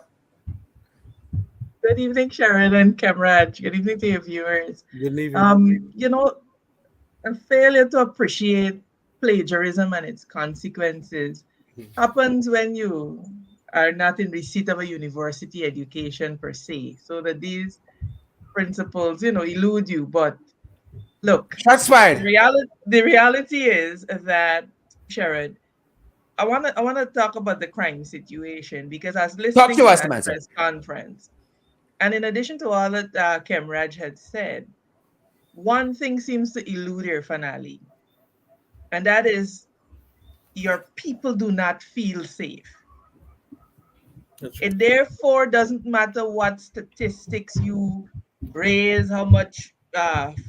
Good evening, Sharon and Khemraj. Good evening to your viewers. Good evening. A failure to appreciate plagiarism and its consequences happens when you are not in receipt of a university education per se. So that these principles, elude you. But look, that's fine. The reality is that, Sharon, I wanna talk about the crime situation, because I was listening to that press conference. And in addition to all that Khemraj had said, one thing seems to elude Irfaan Ali, and that is your people do not feel safe. It therefore doesn't matter what statistics you raise, how much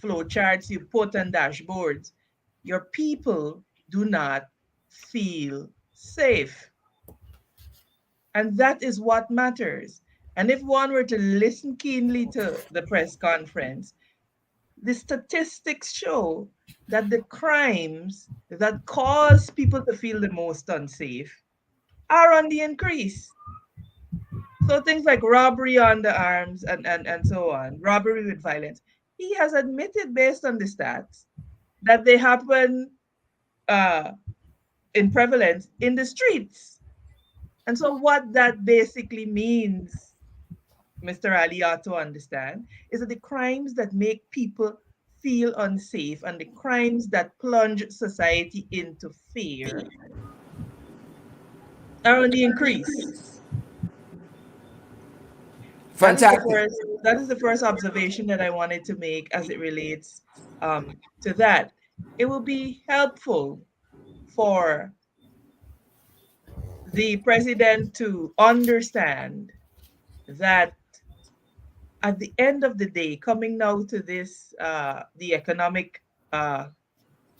flow charts you put on dashboards. Your people do not feel safe. And that is what matters. And if one were to listen keenly to the press conference, the statistics show that the crimes that cause people to feel the most unsafe are on the increase. So things like robbery on the arms and so on, robbery with violence. He has admitted, based on the stats, that they happen in prevalence in the streets. And so what that basically means, Mr. Ali ought to understand, is that the crimes that make people feel unsafe and the crimes that plunge society into fear are on the increase. Fantastic. That is the first observation that I wanted to make as it relates to that. It will be helpful for the president to understand that at the end of the day, coming now to this, the economic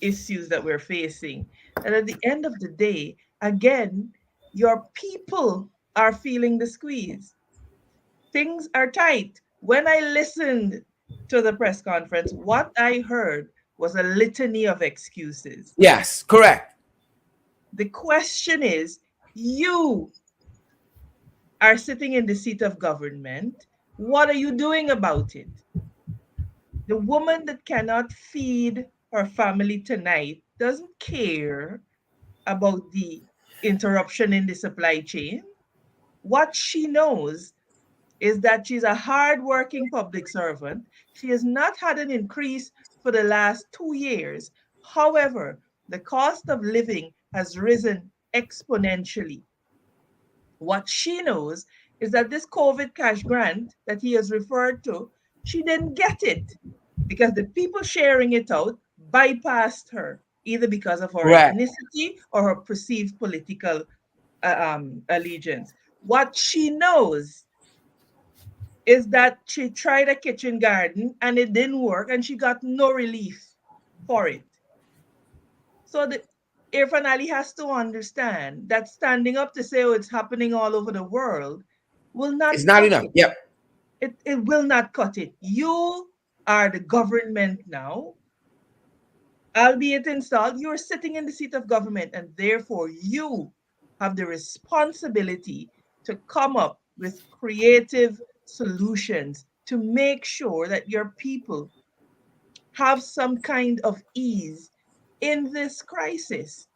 issues that we're facing, and at the end of the day, again, your people are feeling the squeeze. Things are tight. When I listened to the press conference, what I heard was a litany of excuses. Yes, correct. The question is, you are sitting in the seat of government. What are you doing about it? The woman that cannot feed her family tonight doesn't care about the interruption in the supply chain. What she knows is that she's a hardworking public servant. She has not had an increase for the last 2 years. However, the cost of living has risen exponentially. What she knows is that this COVID cash grant that he has referred to, she didn't get it because the people sharing it out bypassed her, either because of her ethnicity or her perceived political allegiance. What she knows is that she tried a kitchen garden and it didn't work and she got no relief for it. So Irfaan Ali has to understand that standing up to say, oh, it's happening all over the world will not. It's not enough. Yep. It will not cut it. You are the government now, albeit installed. You're sitting in the seat of government, and therefore you have the responsibility to come up with creative solutions to make sure that your people have some kind of ease in this crisis.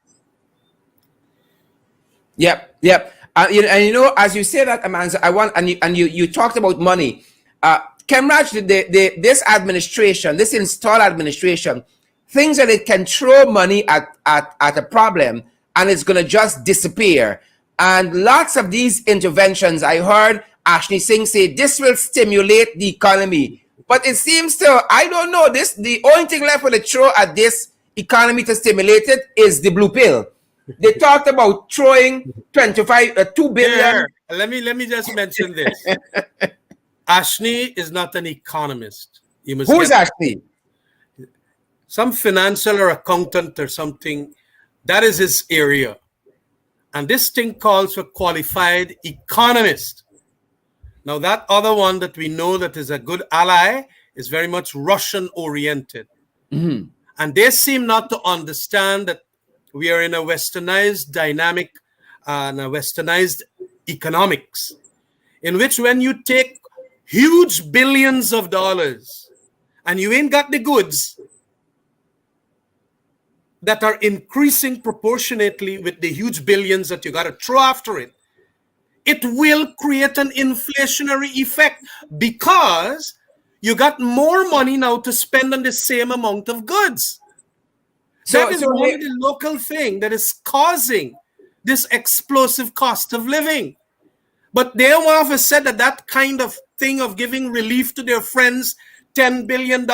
Yep, yep. And you know, as you say that, Amanza, I want, and you talked about money. Khemraj, this administration, this installed administration, thinks that it can throw money at a problem and it's going to just disappear. And lots of these interventions, I heard Ashley Singh say, this will stimulate the economy. But it seems to, I don't know, the only thing left for the throw at this economy to stimulate it is the blue pill. They talked about throwing 2 billion. There. Let me just mention this. Ashney is not an economist. You must Who's get Ashley? some financial or accountant or something. That is his area. And this thing calls for qualified economist. Now, that other one that we know that is a good ally is very much Russian oriented. Mm-hmm. And they seem not to understand that we are in a westernized dynamic and a westernized economics, in which when you take huge billions of dollars and you ain't got the goods that are increasing proportionately with the huge billions that you got to throw after it, it will create an inflationary effect because you got more money now to spend on the same amount of goods. That is only the local thing that is causing this explosive cost of living. But they have said that kind of thing of giving relief to their friends, $10 billion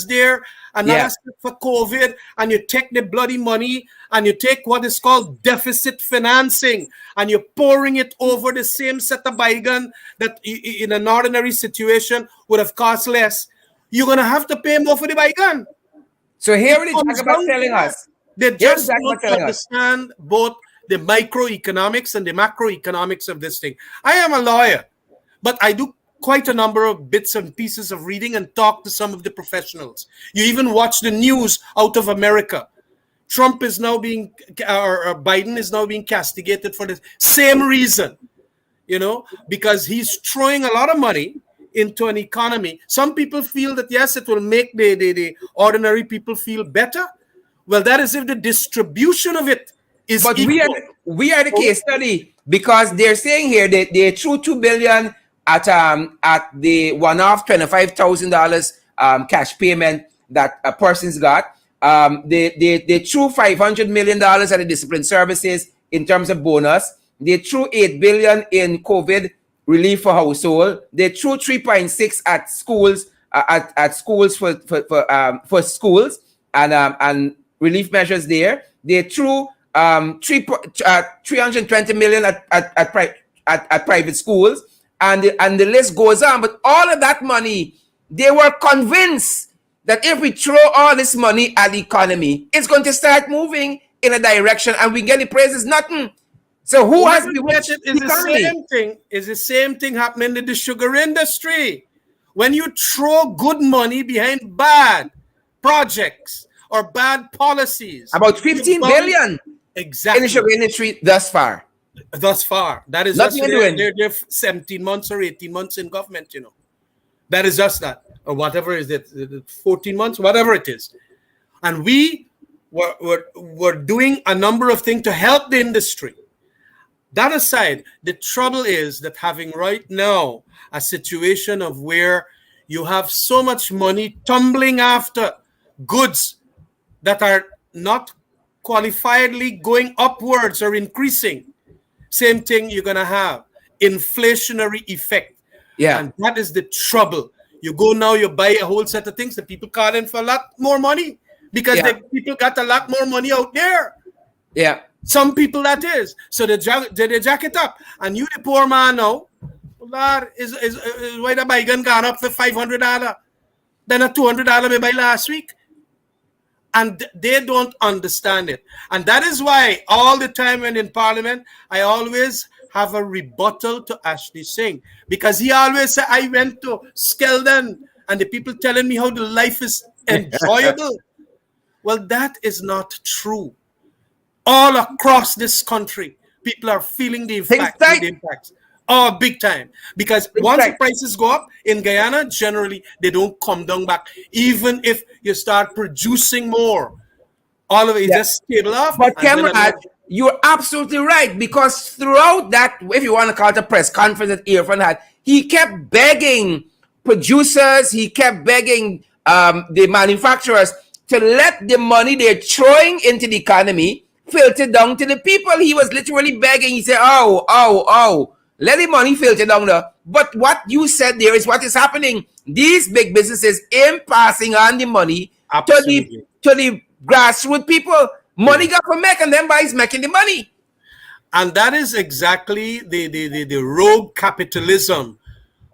there, another step for COVID, and you take the bloody money and you take what is called deficit financing and you're pouring it over the same set of bygone that in an ordinary situation would have cost less. You're going to have to pay more for the bygone. So here it is about telling us. They just don't understand both the microeconomics and the macroeconomics of this thing. I am a lawyer, but I do quite a number of bits and pieces of reading and talk to some of the professionals. You even watch the news out of America. Trump is now being, or Biden is now being castigated for the same reason, you know, because he's throwing a lot of money into an economy. Some people feel that, yes, it will make the ordinary people feel better. Well, that is if the distribution of it is but equal. we are the case study, because they're saying here that they threw $2 billion at the one-off $25,000 cash payment that a person's got. They threw $500 million at the discipline services in terms of bonus. They threw $8 billion in COVID relief for household. They threw 3.6 at schools at schools for schools and relief measures there. They threw 320 million at private schools, and the list goes on. But all of that money, they were convinced that if we throw all this money at the economy, it's going to start moving in a direction, and we get the praises. Nothing. So who has bewitched the economy? It's the same thing happening in the sugar industry. When you throw good money behind bad projects or bad policies, about 15 billion exactly in the sugar industry thus far. Thus far, that is nothing just they're 17 months or 18 months in government, you know. That is just that, or whatever is it, 14 months, whatever it is. And we were doing a number of things to help the industry. That aside, the trouble is that having right now a situation of where you have so much money tumbling after goods that are not qualifiedly going upwards or increasing, same thing you're going to have, inflationary effect. Yeah. And that is the trouble. You go now, you buy a whole set of things that people call in for a lot more money because people got a lot more money out there. Yeah. Some people that is. So they jack it up. And you, the poor man now, Lord, is why the buy gun gone up for $500? Then a $200 we buy last week. And they don't understand it. And that is why all the time when in Parliament, I always have a rebuttal to Ashley Singh. Because he always say, I went to Skeldon and the people telling me how the life is enjoyable. Well, that is not true. All across this country, people are feeling the impacts. Oh, big time. Because once the prices go up in Guyana, generally, they don't come down back. Even if you start producing more, all of it just stable off. But Khemraj, You're absolutely right, because throughout that, if you want to call it a press conference that Irfan had, he kept begging producers, he kept begging the manufacturers to let the money they're throwing into the economy filter down to the people. He was literally begging. He said, oh, let the money filter down there. But what you said there is what is happening. These big businesses in passing on the money Absolutely. to the grassroots people. Money got for make, and then by is making the money. And that is exactly the rogue capitalism,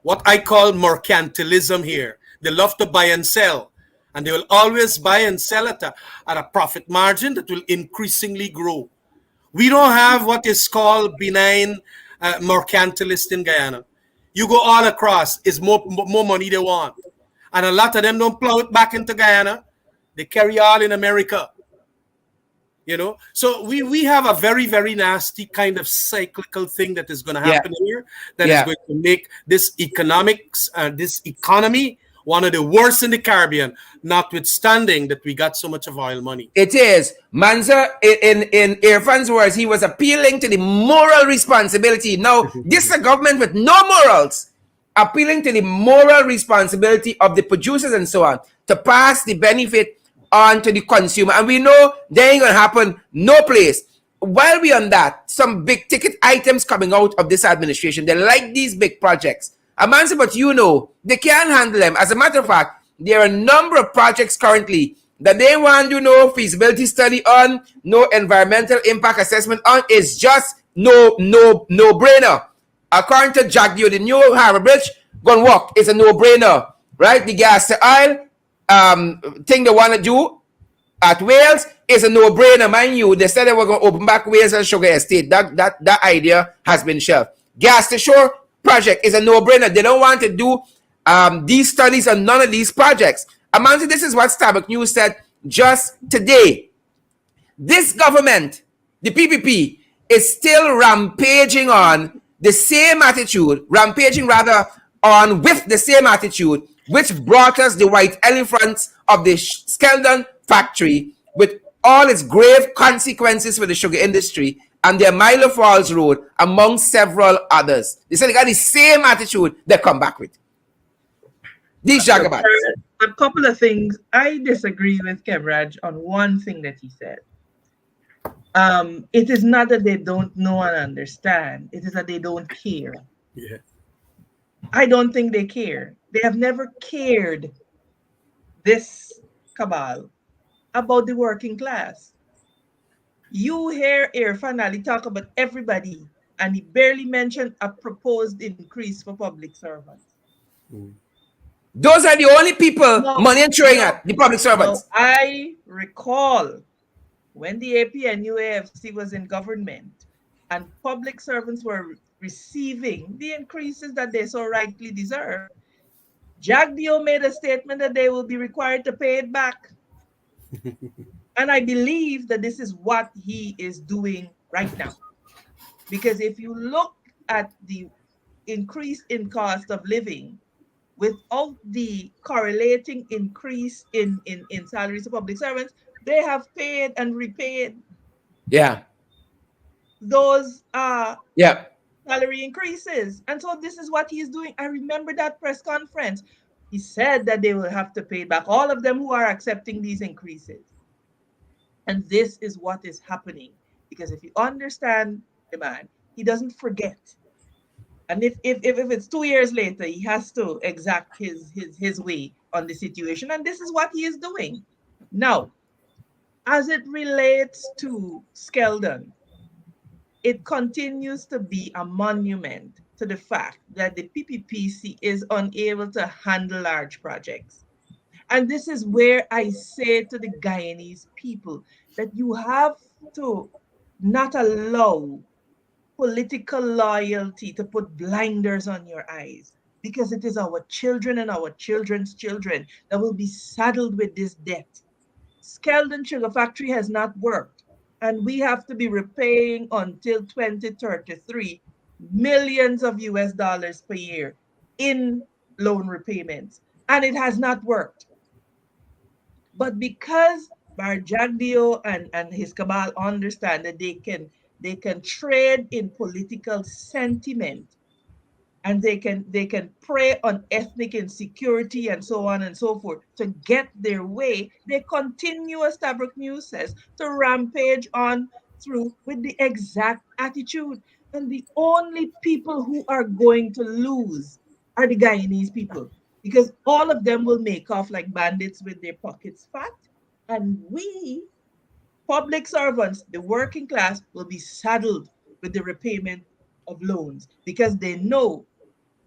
what I call mercantilism here. They love to buy and sell. And they will always buy and sell at a profit margin that will increasingly grow. We don't have what is called benign mercantilist in Guyana. You go all across, it's more money they want. And a lot of them don't plow it back into Guyana. They carry all in America. You know, so we have a very, very nasty kind of cyclical thing that is going to happen here, that is going to make this this economy one of the worst in the Caribbean, notwithstanding that we got so much of oil money. It is. Manza, in Irfan's words, he was appealing to the moral responsibility. Now, this is a government with no morals, appealing to the moral responsibility of the producers and so on to pass the benefit on to the consumer. And we know that ain't going to happen no place. While we on that, some big ticket items coming out of this administration, they like these big projects. Amanza, but you know, they can't handle them. As a matter of fact, there are a number of projects currently that they want to do no feasibility study on, no environmental impact assessment on. It's just no brainer. According to Jagdio, the new Harbor Bridge, gonna work. It's a no-brainer, right? The gas to oil thing they want to do at Wales is a no-brainer, mind you. They said they were going to open back Wales and Sugar Estate. That idea has been shelved. Gas to shore project is a no-brainer. They don't want to do these studies on none of these projects. Amanza, this is what Starbuck News said just today. This government, the PPP, is still rampaging on the same attitude, on with the same attitude, which brought us the white elephants of the Skeldon factory with all its grave consequences for the sugar industry and the Milo Falls Road, among several others. They said they got the same attitude they come back with. These Jagabats. A couple of things. I disagree with Khemraj on one thing that he said. It is not that they don't know and understand. It is that they don't care. Yeah. I don't think they care. They have never cared, this cabal, about the working class. You hear Irfan Ali talk about everybody, and he barely mentioned a proposed increase for public servants. Those are the only people money and throwing at, the public servants. I recall when the APNU AFC was in government and public servants were receiving the increases that they so rightly deserve, Jagdio made a statement that they will be required to pay it back. And I believe that this is what he is doing right now. Because if you look at the increase in cost of living without the correlating increase in salaries of public servants, they have paid and repaid those salary increases. And so this is what he's doing. I remember that press conference. He said that they will have to pay back, all of them who are accepting these increases. And this is what is happening. Because if you understand the man, he doesn't forget. And if it's 2 years later, he has to exact his way on the situation. And this is what he is doing. Now, as it relates to Skeldon, it continues to be a monument to the fact that the PPPC is unable to handle large projects. And this is where I say to the Guyanese people that you have to not allow political loyalty to put blinders on your eyes, because it is our children and our children's children that will be saddled with this debt. Skeldon Sugar Factory has not worked, and we have to be repaying until 2033 millions of US dollars per year in loan repayments, and it has not worked. But because Barjagdio and his cabal understand that they can trade in political sentiment, and they can prey on ethnic insecurity and so on and so forth to get their way. They continue, as Tabrook News says, to rampage on through with the exact attitude. And the only people who are going to lose are the Guyanese people, because all of them will make off like bandits with their pockets fat, and we public servants, the working class, will be saddled with the repayment of loans, because they know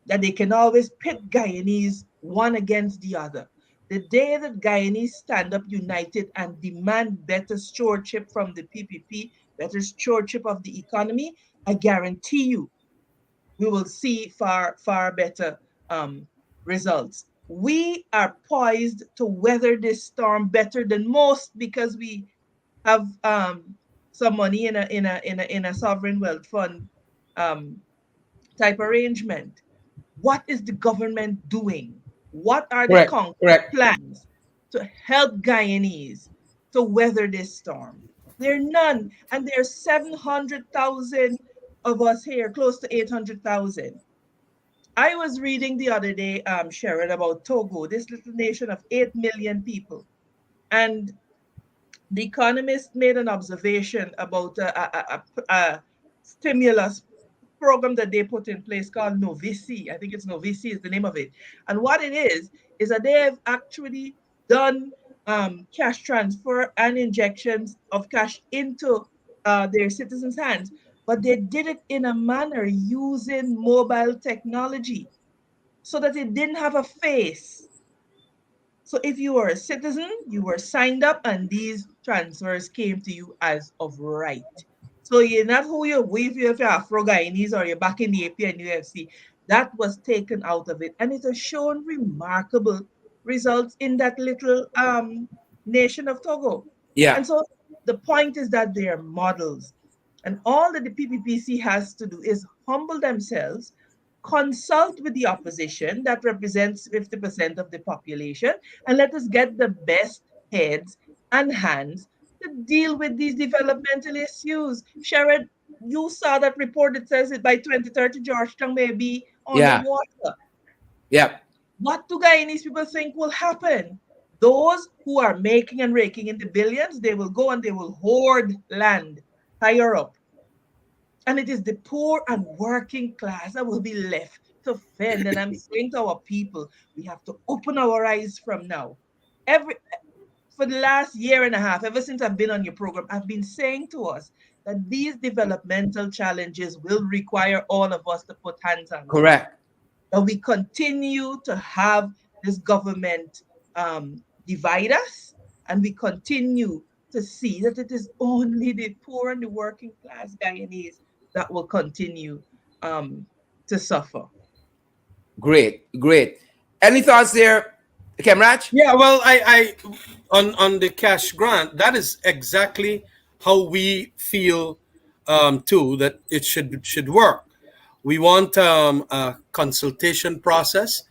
that they can always pit Guyanese one against the other. The day that Guyanese stand up united and demand better stewardship from the PPP, better stewardship of the economy, I guarantee you we will see far, far better results. We are poised to weather this storm better than most, because we have some money in a sovereign wealth fund um, type arrangement. What is the government doing? What are the Correct. concrete Correct. plans to help Guyanese to weather this storm? There are none. And there are 700,000 of us here, close to 800,000. I was reading the other day, Sharon, about Togo, this little nation of 8 million people. And the Economist made an observation about a stimulus program that they put in place called Novici. I think it's Novici is the name of it. And what it is that they have actually done cash transfer and injections of cash into their citizens' hands, but they did it in a manner using mobile technology so that it didn't have a face. So if you were a citizen, you were signed up, and these transfers came to you as of right. So you're not who you're with, if you're Afro Guyanese or you're back in the AP and UFC. That was taken out of it. And it has shown remarkable results in that little nation of Togo. Yeah. And so the point is that they are models. And all that the PPPC has to do is humble themselves, consult with the opposition that represents 50% of the population, and let us get the best heads and hands to deal with these developmental issues. Sharon, you saw that report that says that by 2030, Georgetown may be Yeah. underwater. Yeah. What do Guyanese people think will happen? Those who are making and raking in the billions, they will go and they will hoard land higher up, and it is the poor and working class that will be left to fend. And I'm saying to our people, we have to open our eyes from now. Every For the last year and a half, ever since I've been on your program, I've been saying to us that these developmental challenges will require all of us to put hands on deck. Correct. That we continue to have this government divide us, and we continue to see that it is only the poor and the working class Guyanese that will continue um, to suffer. Great. Great. Any thoughts there, Kemraj? Yeah, well, on the cash grant, that is exactly how we feel too that it should work. We want a consultation process.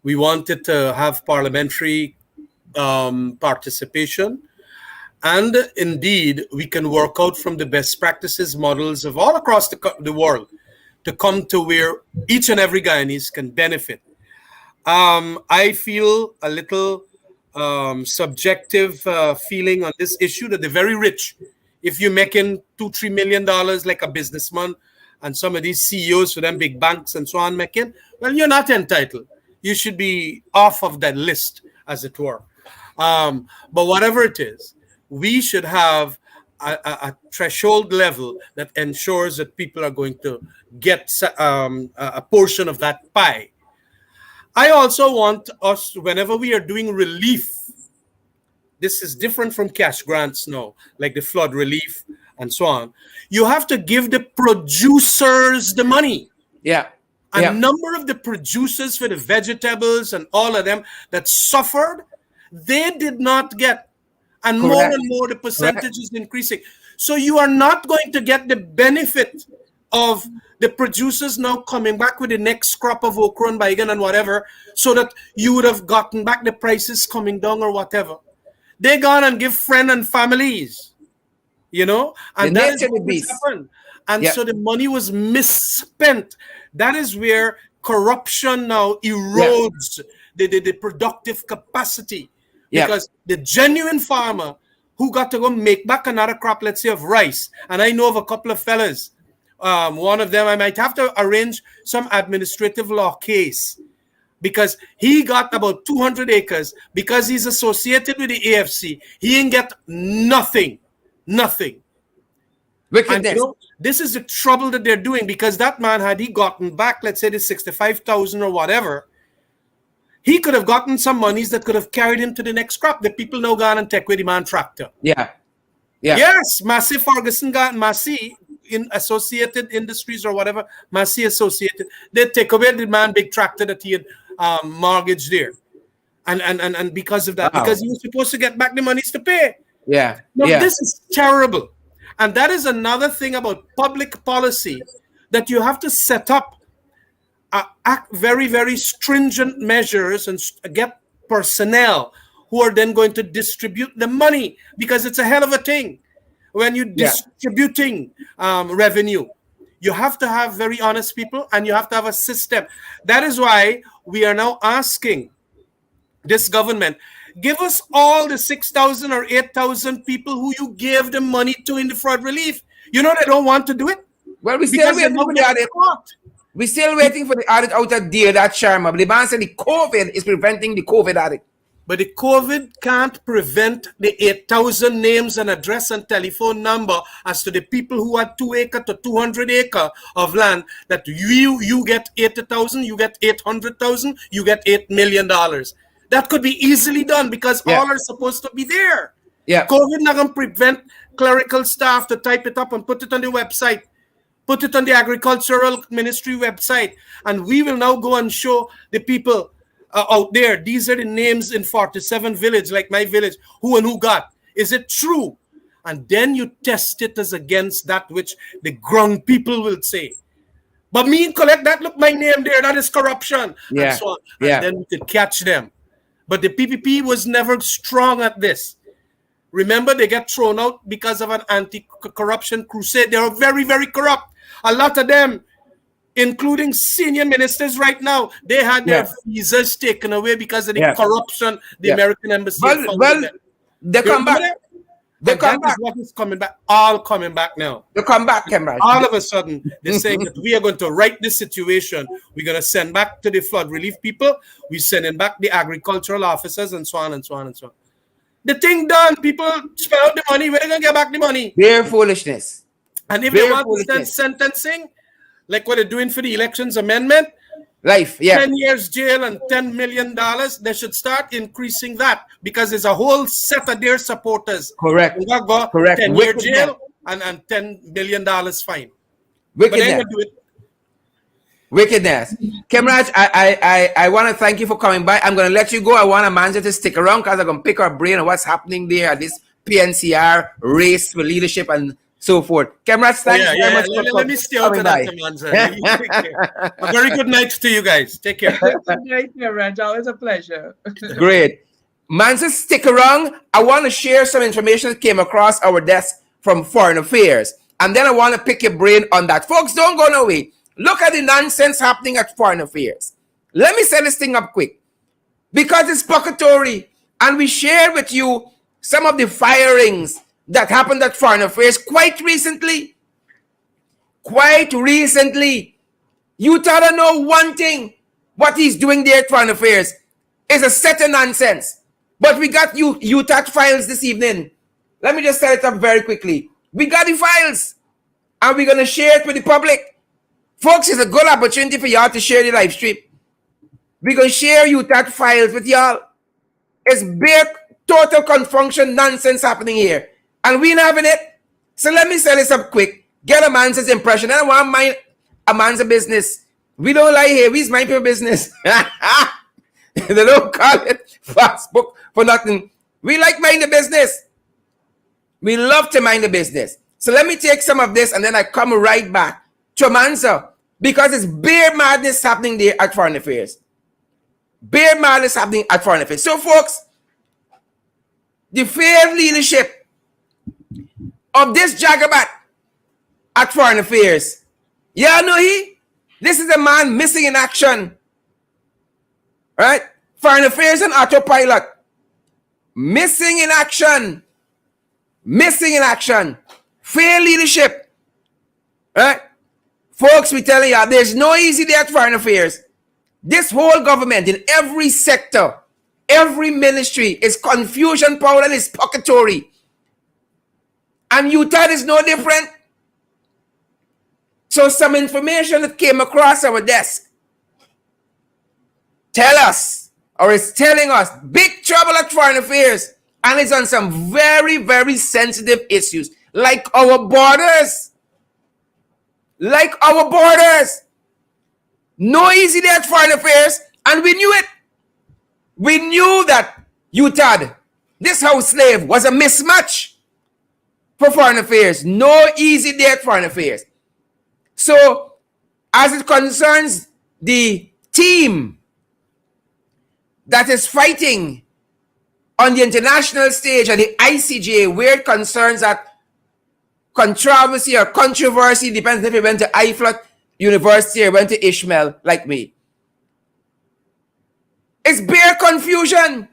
We want it to have parliamentary participation, and indeed, we can work out from the best practices models of all across the world to come to where each and every Guyanese can benefit. I feel a little subjective feeling on this issue that the very rich, if you're making $2-3 million like a businessman and some of these CEOs for them big banks and so on making, well, you're not entitled. You should be off of that list, as it were. But whatever it is, we should have a threshold level that ensures that people are going to get a portion of that pie. I also want us, whenever we are doing relief, this is different from cash grants now, like the flood relief and so on. You have to give the producers the money. Yeah. A Yeah. number of the producers for the vegetables and all of them that suffered, they did not get. And more Correct. and more, the percentage is increasing. So you are not going to get the benefit of the producers now coming back with the next crop of okra and baigan and whatever, so that you would have gotten back the prices coming down or whatever. They gone and give friend and families, you know, and The that is nature of the what has beast. happened. And Yeah. so the money was misspent. That is where corruption now erodes the productive capacity, Yeah. because the genuine farmer who got to go make back another crop, let's say of rice, and I know of a couple of fellas. One of them, I might have to arrange some administrative law case, because he got about 200 acres because he's associated with the AFC. He ain't get nothing. And Wickedness. this is the trouble that they're doing, because that man, had he gotten back, let's say the 65,000 or whatever, he could have gotten some monies that could have carried him to the next crop. The people now gone and take with the man tractor. Yeah. Yeah. Yes, Massey Ferguson got Massey in associated industries or whatever, Massey associated. They take away the man big tractor that he had mortgaged there. And because of that, Wow. because he was supposed to get back the monies to pay. Yeah. No, Yeah. this is terrible. And that is another thing about public policy, that you have to set up very, very stringent measures and get personnel who are then going to distribute the money, because it's a hell of a thing when you're distributing revenue. You have to have very honest people, and you have to have a system. That is why we are now asking this government, give us all the 6,000 or 8,000 people who you gave the money to in the fraud relief. You know, they don't want to do it. Well, we still Because waiting for the audit. We're still waiting for the audit out of there, that Sharma. But the man said the COVID is preventing the COVID audit. But the COVID can't prevent the 8,000 names and address and telephone number as to the people who had 2 acre to 200 acre of land, that you get 80,000, you get 800,000, you get $8 million. That could be easily done, because all are supposed to be there. Yeah. COVID not going to prevent clerical staff to type it up and put it on the website. Put it on the agricultural ministry website. And we will now go and show the people out there, these are the names in 47 village, like my village, who and who got. Is it true? And then you test it as against that which the ground people will say. But me collect that, look, my name there, that is corruption. Yeah. And so on. And then we could catch them. But the PPP was never strong at this. Remember, they get thrown out because of an anti-corruption crusade. They are very, very corrupt. A lot of them, including senior ministers right now, they had their visas taken away because of the corruption the American embassy found. Well, they come back. They come back. What is coming back? All coming back now. They come back, Khemraj. All of a sudden, they're saying that we are going to right this situation. We're going to send back to the flood relief people. We're sending back the agricultural officers, and so on and so on and so on. The thing done. People spend out the money. Where are they going to get back the money? Their foolishness. And if they want to send sentencing, like what they're doing for the elections amendment, 10 years jail and $10 million, they should start increasing that, because there's a whole set of their supporters. Correct. Correct. 10-year jail and $10 million fine. Wickedness. Wickedness. Khemraj, I want to thank you for coming by. I'm going to let you go. I want Amanza to stick around, because I'm going to pick her brain on what's happening there at this PNCR race for leadership and so forth. Khemraj, thanks very much. Let me stay out of that, Amanza. A very good night to you guys. Take care. Good night, Khemraj. Always a pleasure. Great. Manza, stick around. I want to share some information that came across our desk from Foreign Affairs. And then I want to pick your brain on that. Folks, don't go nowhere. Look at the nonsense happening at Foreign Affairs. Let me set this thing up quick, because it's purgatory. And we shared with you some of the firings that happened at Foreign Affairs quite recently. You tell her know one thing. What he's doing there at Foreign Affairs is a set of nonsense. But we got UTAT files this evening. Let me just set it up very quickly. We got the files, and we're going to share it with the public. Folks, it's a good opportunity for y'all to share the live stream. We're going to share UTAT files with y'all. It's bare, total confunction nonsense happening here. And we ain't having it. So let me set this up quick. Get Amanza's impression. I don't want mind Amanza business. We don't lie here. We mind your business. They don't call it fast book for nothing. We like mind the business. We love to mind the business. So let me take some of this, and then I come right back to Amanza, because it's bare madness happening there at Foreign Affairs. Bare madness happening at Foreign Affairs. So folks, the failed leadership of this jagabat at Foreign Affairs. Yeah, know this is a man missing in action. Right? Foreign Affairs and autopilot. Missing in action. Missing in action. Failed leadership. Right? Folks, we telling you, there's no easy day at Foreign Affairs. This whole government in every sector, every ministry is confusion power and is pocketry. And UTAD is no different. So some information that came across our desk tell us, or is telling us, big trouble at Foreign Affairs. And it's on some very, very sensitive issues, like our borders. Like our borders. No easy day at Foreign Affairs, and we knew it. We knew that UTAD, this house slave, was a mismatch for Foreign Affairs. No easy day at Foreign Affairs. So, as it concerns the team that is fighting on the international stage and the ICJ, where it concerns that controversy or controversy, depends if you went to IFLOT University or went to Ishmael, like me. It's bare confusion.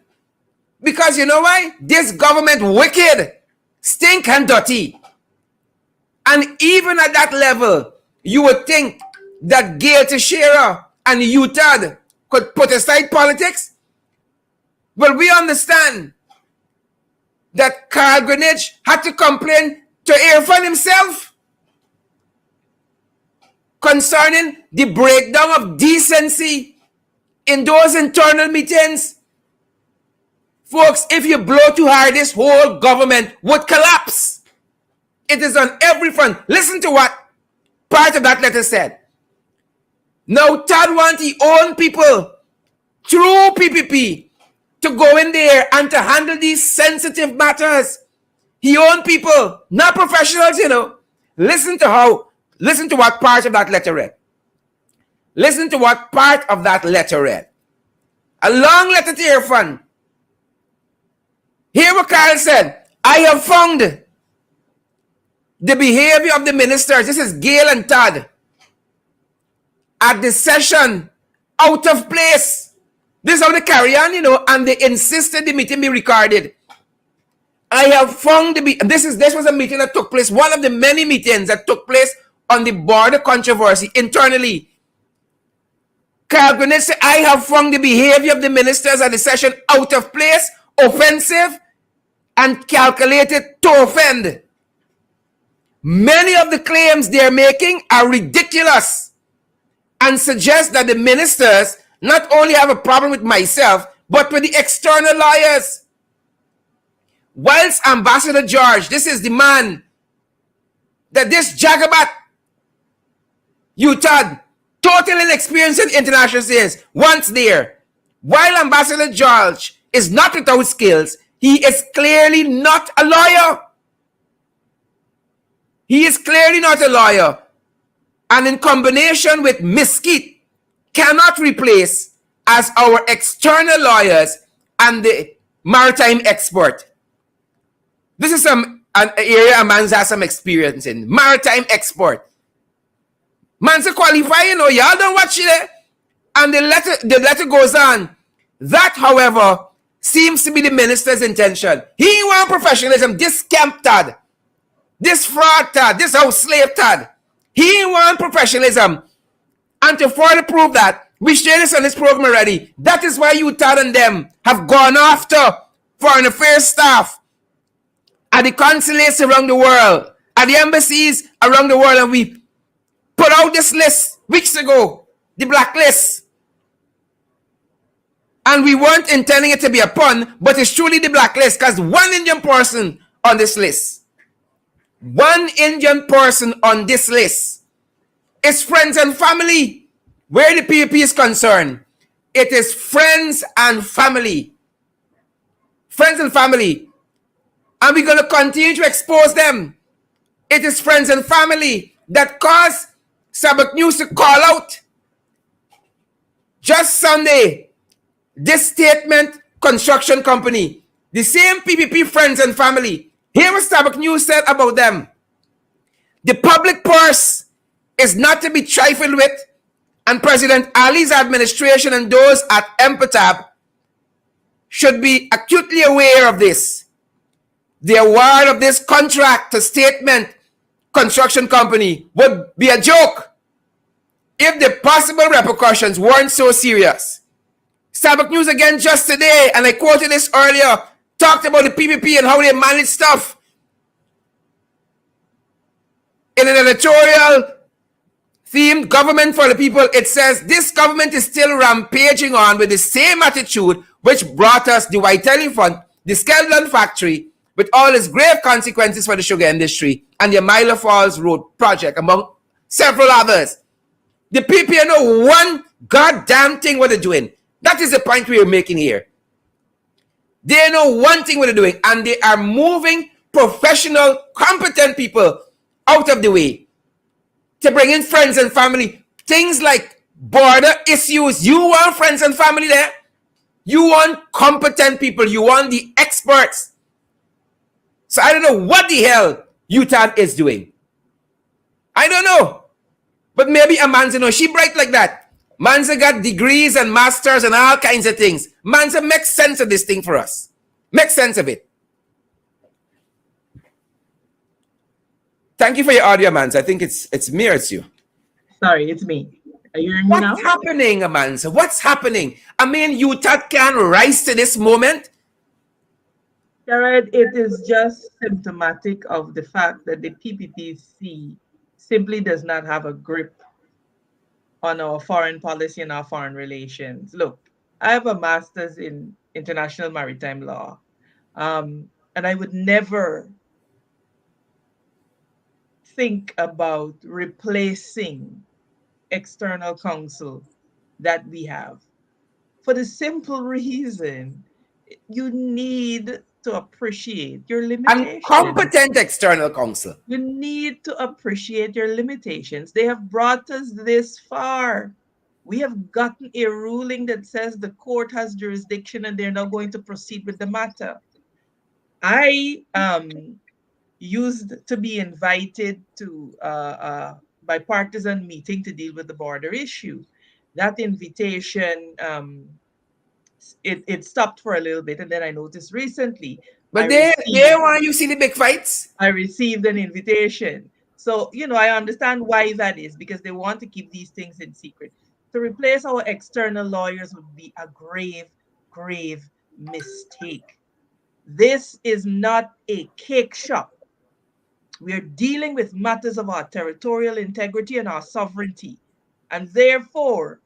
Because you know why? This government wicked, stink and dirty. And even at that level, you would think that Gail Teixeira and UTAD could put aside politics. Well, we understand that Carl Greenidge had to complain to Irfaan himself concerning the breakdown of decency in those internal meetings. Folks, if you blow too hard, this whole government would collapse. It is on every front. Listen to what part of that letter said. Now, Tad wants his own people through PPP to go in there and to handle these sensitive matters. He own people, not professionals, you know. Listen to what part of that letter read. Listen to what part of that letter read. A long letter to Irfaan. Here what Carl said, I have found the behavior of the ministers, this is Gail and Tad, at the session out of place. This is how they carry on, you know, and they insisted the meeting be recorded. I have found this was a meeting that took place, one of the many meetings that took place on the border controversy internally. Carl Greenidge said, I have found the behavior of the ministers at the session out of place, offensive, and calculated to offend. Many of the claims they are making are ridiculous and suggest that the ministers not only have a problem with myself, but with the external lawyers. Whilst Ambassador George, this is the man that this jagabat, UTAD, total inexperienced in international sales, once there. While Ambassador George is not without skills, he is clearly not a lawyer. He is clearly not a lawyer. And in combination with Mesquite, cannot replace as our external lawyers and the maritime expert. This is an area Amanza has some experience in. Maritime export. Man's a qualifier, you know, y'all don't watch it. And the letter goes on. That, however, seems to be the minister's intention. He want professionalism, this camp Tad, this fraud Tad, this house slave Tad. He want professionalism. And to further prove that, we share this on this program already. That is why UTAD and them have gone after foreign affairs staff at the consulates around the world, at the embassies around the world, and we put out this list weeks ago, the blacklist. And we weren't intending it to be a pun, but it's truly the blacklist, because one Indian person on this list, one Indian person on this list is friends and family. Where the PPP is concerned, it is friends and family. Friends and family. And we're going to continue to expose them. It is friends and family that caused Sabbath News to call out just Sunday, this statement construction company The same PPP friends and family. Here what Starbuck News said about them. The public purse is not to be trifled with, and President Ali's administration and those at MPTAB should be acutely aware of this. The award of this contract to Statement Construction Company would be a joke if the possible repercussions weren't so serious. Starbuck News again just today, and I quoted this earlier, talked about the PPP and how they manage stuff. In an editorial themed government for the people, it says this government is still rampaging on with the same attitude which brought us the Whiteley Fund, the Skeldon factory, with all its grave consequences for the sugar industry, and the Milo Falls Road project, among several others. The people know one goddamn thing what they're doing. That is the point we are making here. They know one thing what they're doing, and they are moving professional, competent people out of the way to bring in friends and family. Things like border issues. You want friends and family there? You want competent people. You want the experts. So I don't know what the hell UTAD is doing. I don't know. But maybe Amanza knows. She bright like that. Manza got degrees and masters and all kinds of things. Manza makes sense of this thing for us. Make sense of it. Thank you for your audio, Amanza. I think it's me or it's you. Sorry, it's me. Are you hearing me now? What's happening, Amanza? What's happening? I mean, UTAD can rise to this moment. Jared, it is just symptomatic of the fact that the PPPC simply does not have a grip on our foreign policy and our foreign relations. Look, I have a master's in international maritime law, and I would never think about replacing external counsel that we have, for the simple reason you need to appreciate your limitations. And competent external counsel. You need to appreciate your limitations. They have brought us this far. We have gotten a ruling that says the court has jurisdiction and they're now going to proceed with the matter. I used to be invited to a bipartisan meeting to deal with the border issue. That invitation, it stopped for a little bit, and then I noticed recently. But they want you see the big fights. I received an invitation. So, I understand why that is, because they want to keep these things in secret. To replace our external lawyers would be a grave, grave mistake. This is not a cake shop. We are dealing with matters of our territorial integrity and our sovereignty. And therefore,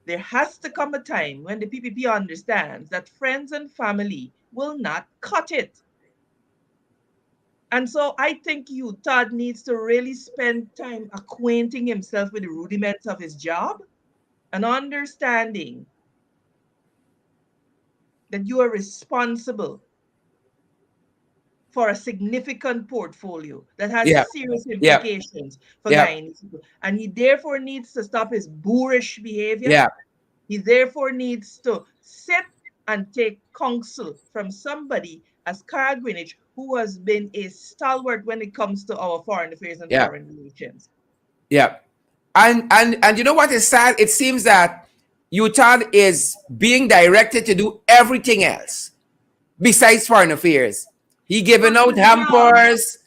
there has to come a time when the PPP understands that friends and family will not cut it. And so I think UTAD needs to really spend time acquainting himself with the rudiments of his job and understanding that you are responsible for a significant portfolio that has serious implications for Guyanese people. And he therefore needs to stop his boorish behavior. Yeah. He therefore needs to sit and take counsel from somebody as Carl Greenwich, who has been a stalwart when it comes to our foreign affairs and foreign relations. Yeah. And you know what is sad? It seems that UTAD is being directed to do everything else besides foreign affairs. He giving out hampers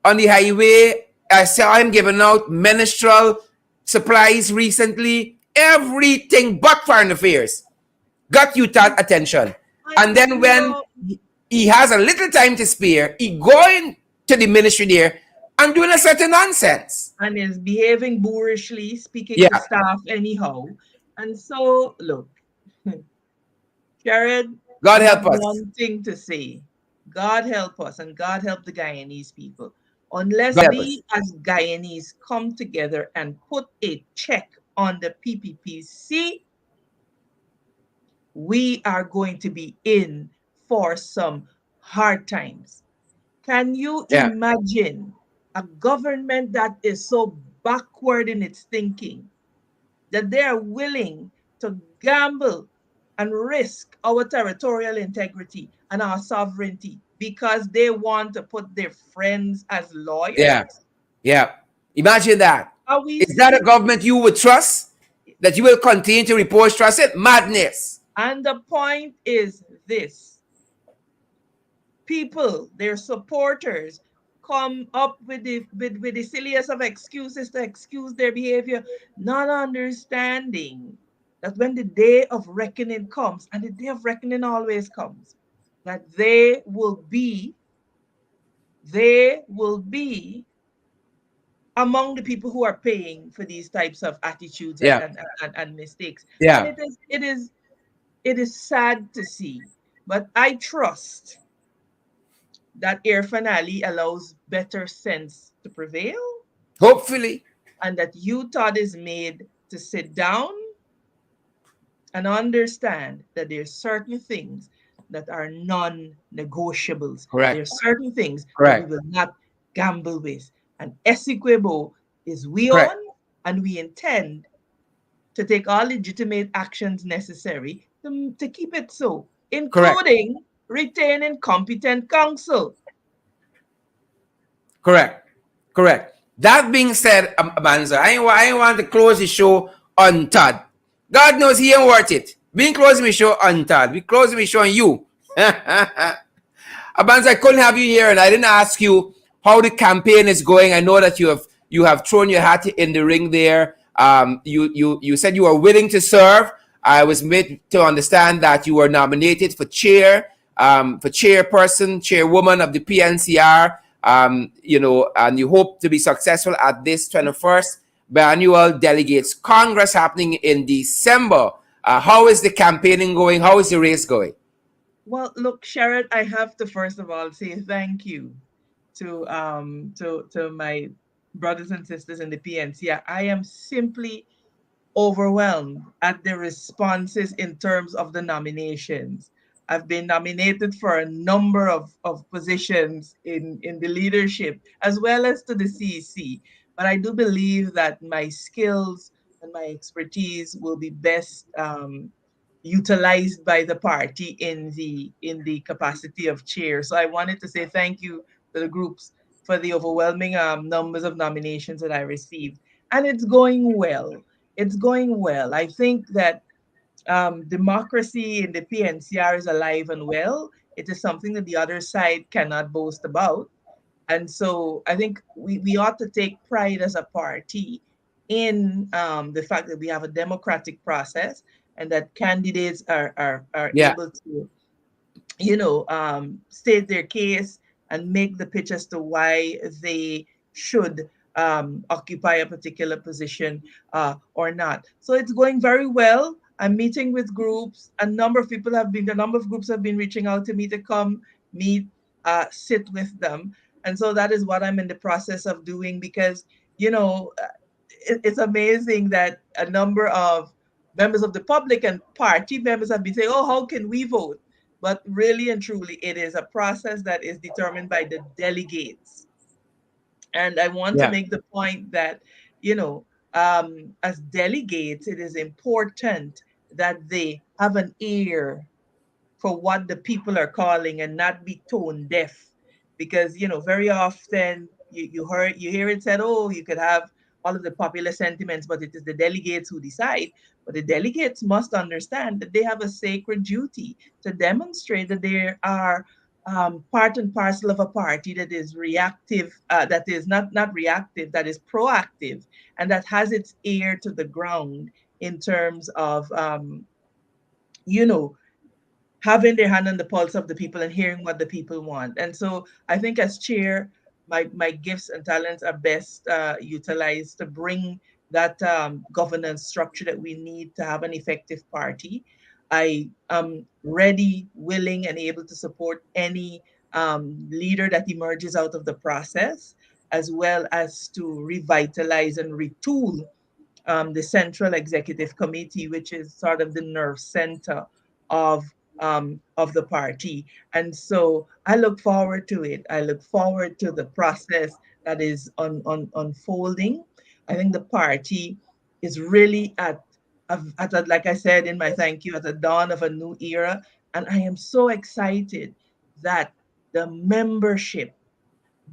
on the highway. I saw him giving out menstrual supplies recently. Everything but foreign affairs got UTAD attention. And then when he has a little time to spare, he going to the ministry there and doing a certain nonsense. And is behaving boorishly, speaking to staff anyhow. And so, look, Jared, God help us. One thing to say. God help us and God help the Guyanese people. Unless we as Guyanese come together and put a check on the PPPC, we are going to be in for some hard times. Can you imagine a government that is so backward in its thinking that they are willing to gamble and risk our territorial integrity and our sovereignty because they want to put their friends as Yeah. lawyers? Yeah. Imagine that. Are we Is that a serious? government you would trust? That you will continue to report trust it? Madness. And the point is this: people, their supporters, come up with the silliest of excuses to excuse their behavior, not understanding that when the day of reckoning comes, and the day of reckoning always comes, that they will be among the people who are paying for these types of attitudes and Yeah. and mistakes. And Yeah. it is sad to see, but I trust that Irfan Ali allows better sense to prevail, Hopefully. and that Utah is made to sit down and understand that there's certain things that are non-negotiables. Correct. There's certain things that we Correct. will not gamble with. And Essequibo is we Correct. on, and we intend to take all legitimate actions necessary to keep it so, Correct. including retaining competent counsel. Correct. Correct. That being said, Amanza, I ain't want to close the show on Todd. God knows he ain't worth it. We ain't closing the show on Todd. We closing the show on you. Abanza, I couldn't have you here, and I didn't ask you how the campaign is going. I know that you have thrown your hat in the ring there. You said you were willing to serve. I was made to understand that you were nominated for chairperson, chairwoman of the PNCR. And you hope to be successful at this 21st biannual delegates Congress happening in December. How is the campaigning going? How is the race going? Well, look, Sharon, I have to first of all say thank you to my brothers and sisters in the PNC. I am simply overwhelmed at the responses in terms of the nominations. I've been nominated for a number of positions in the leadership as well as to the CEC. But I do believe that my skills and my expertise will be best utilized by the party in the capacity of chair. So I wanted to say thank you to the groups for the overwhelming numbers of nominations that I received. And it's going well. It's going well. I think that democracy in the PNCR is alive and well. It is something that the other side cannot boast about. And so I think we ought to take pride as a party in the fact that we have a democratic process and that candidates are Yeah. able to state their case and make the pitch as to why they should occupy a particular position or not. So it's going very well. I'm meeting with groups. A number of groups have been reaching out to me to come meet, sit with them. And so that is what I'm in the process of doing because, you know, uh, it's amazing that a number of members of the public and party members have been saying, oh, how can we vote? But really and truly, it is a process that is determined by the delegates. And I want to Yeah. make the point that, as delegates, it is important that they have an ear for what the people are calling and not be tone deaf, because very often you hear it said, oh, you could have all of the popular sentiments, but it is the delegates who decide. But the delegates must understand that they have a sacred duty to demonstrate that they are part and parcel of a party that is reactive, that is not reactive, that is proactive, and that has its ear to the ground in terms of you know having their hand on the pulse of the people and hearing what the people want. And so I think as chair, my gifts and talents are best utilized to bring that governance structure that we need to have an effective party. I am ready, willing, and able to support any leader that emerges out of the process, as well as to revitalize and retool the Central Executive Committee, which is sort of the nerve center of of the party. And so I look forward to it. I look forward to the process that is unfolding. I think the party is really at like I said in my thank you, at the dawn of a new era. And I am so excited that the membership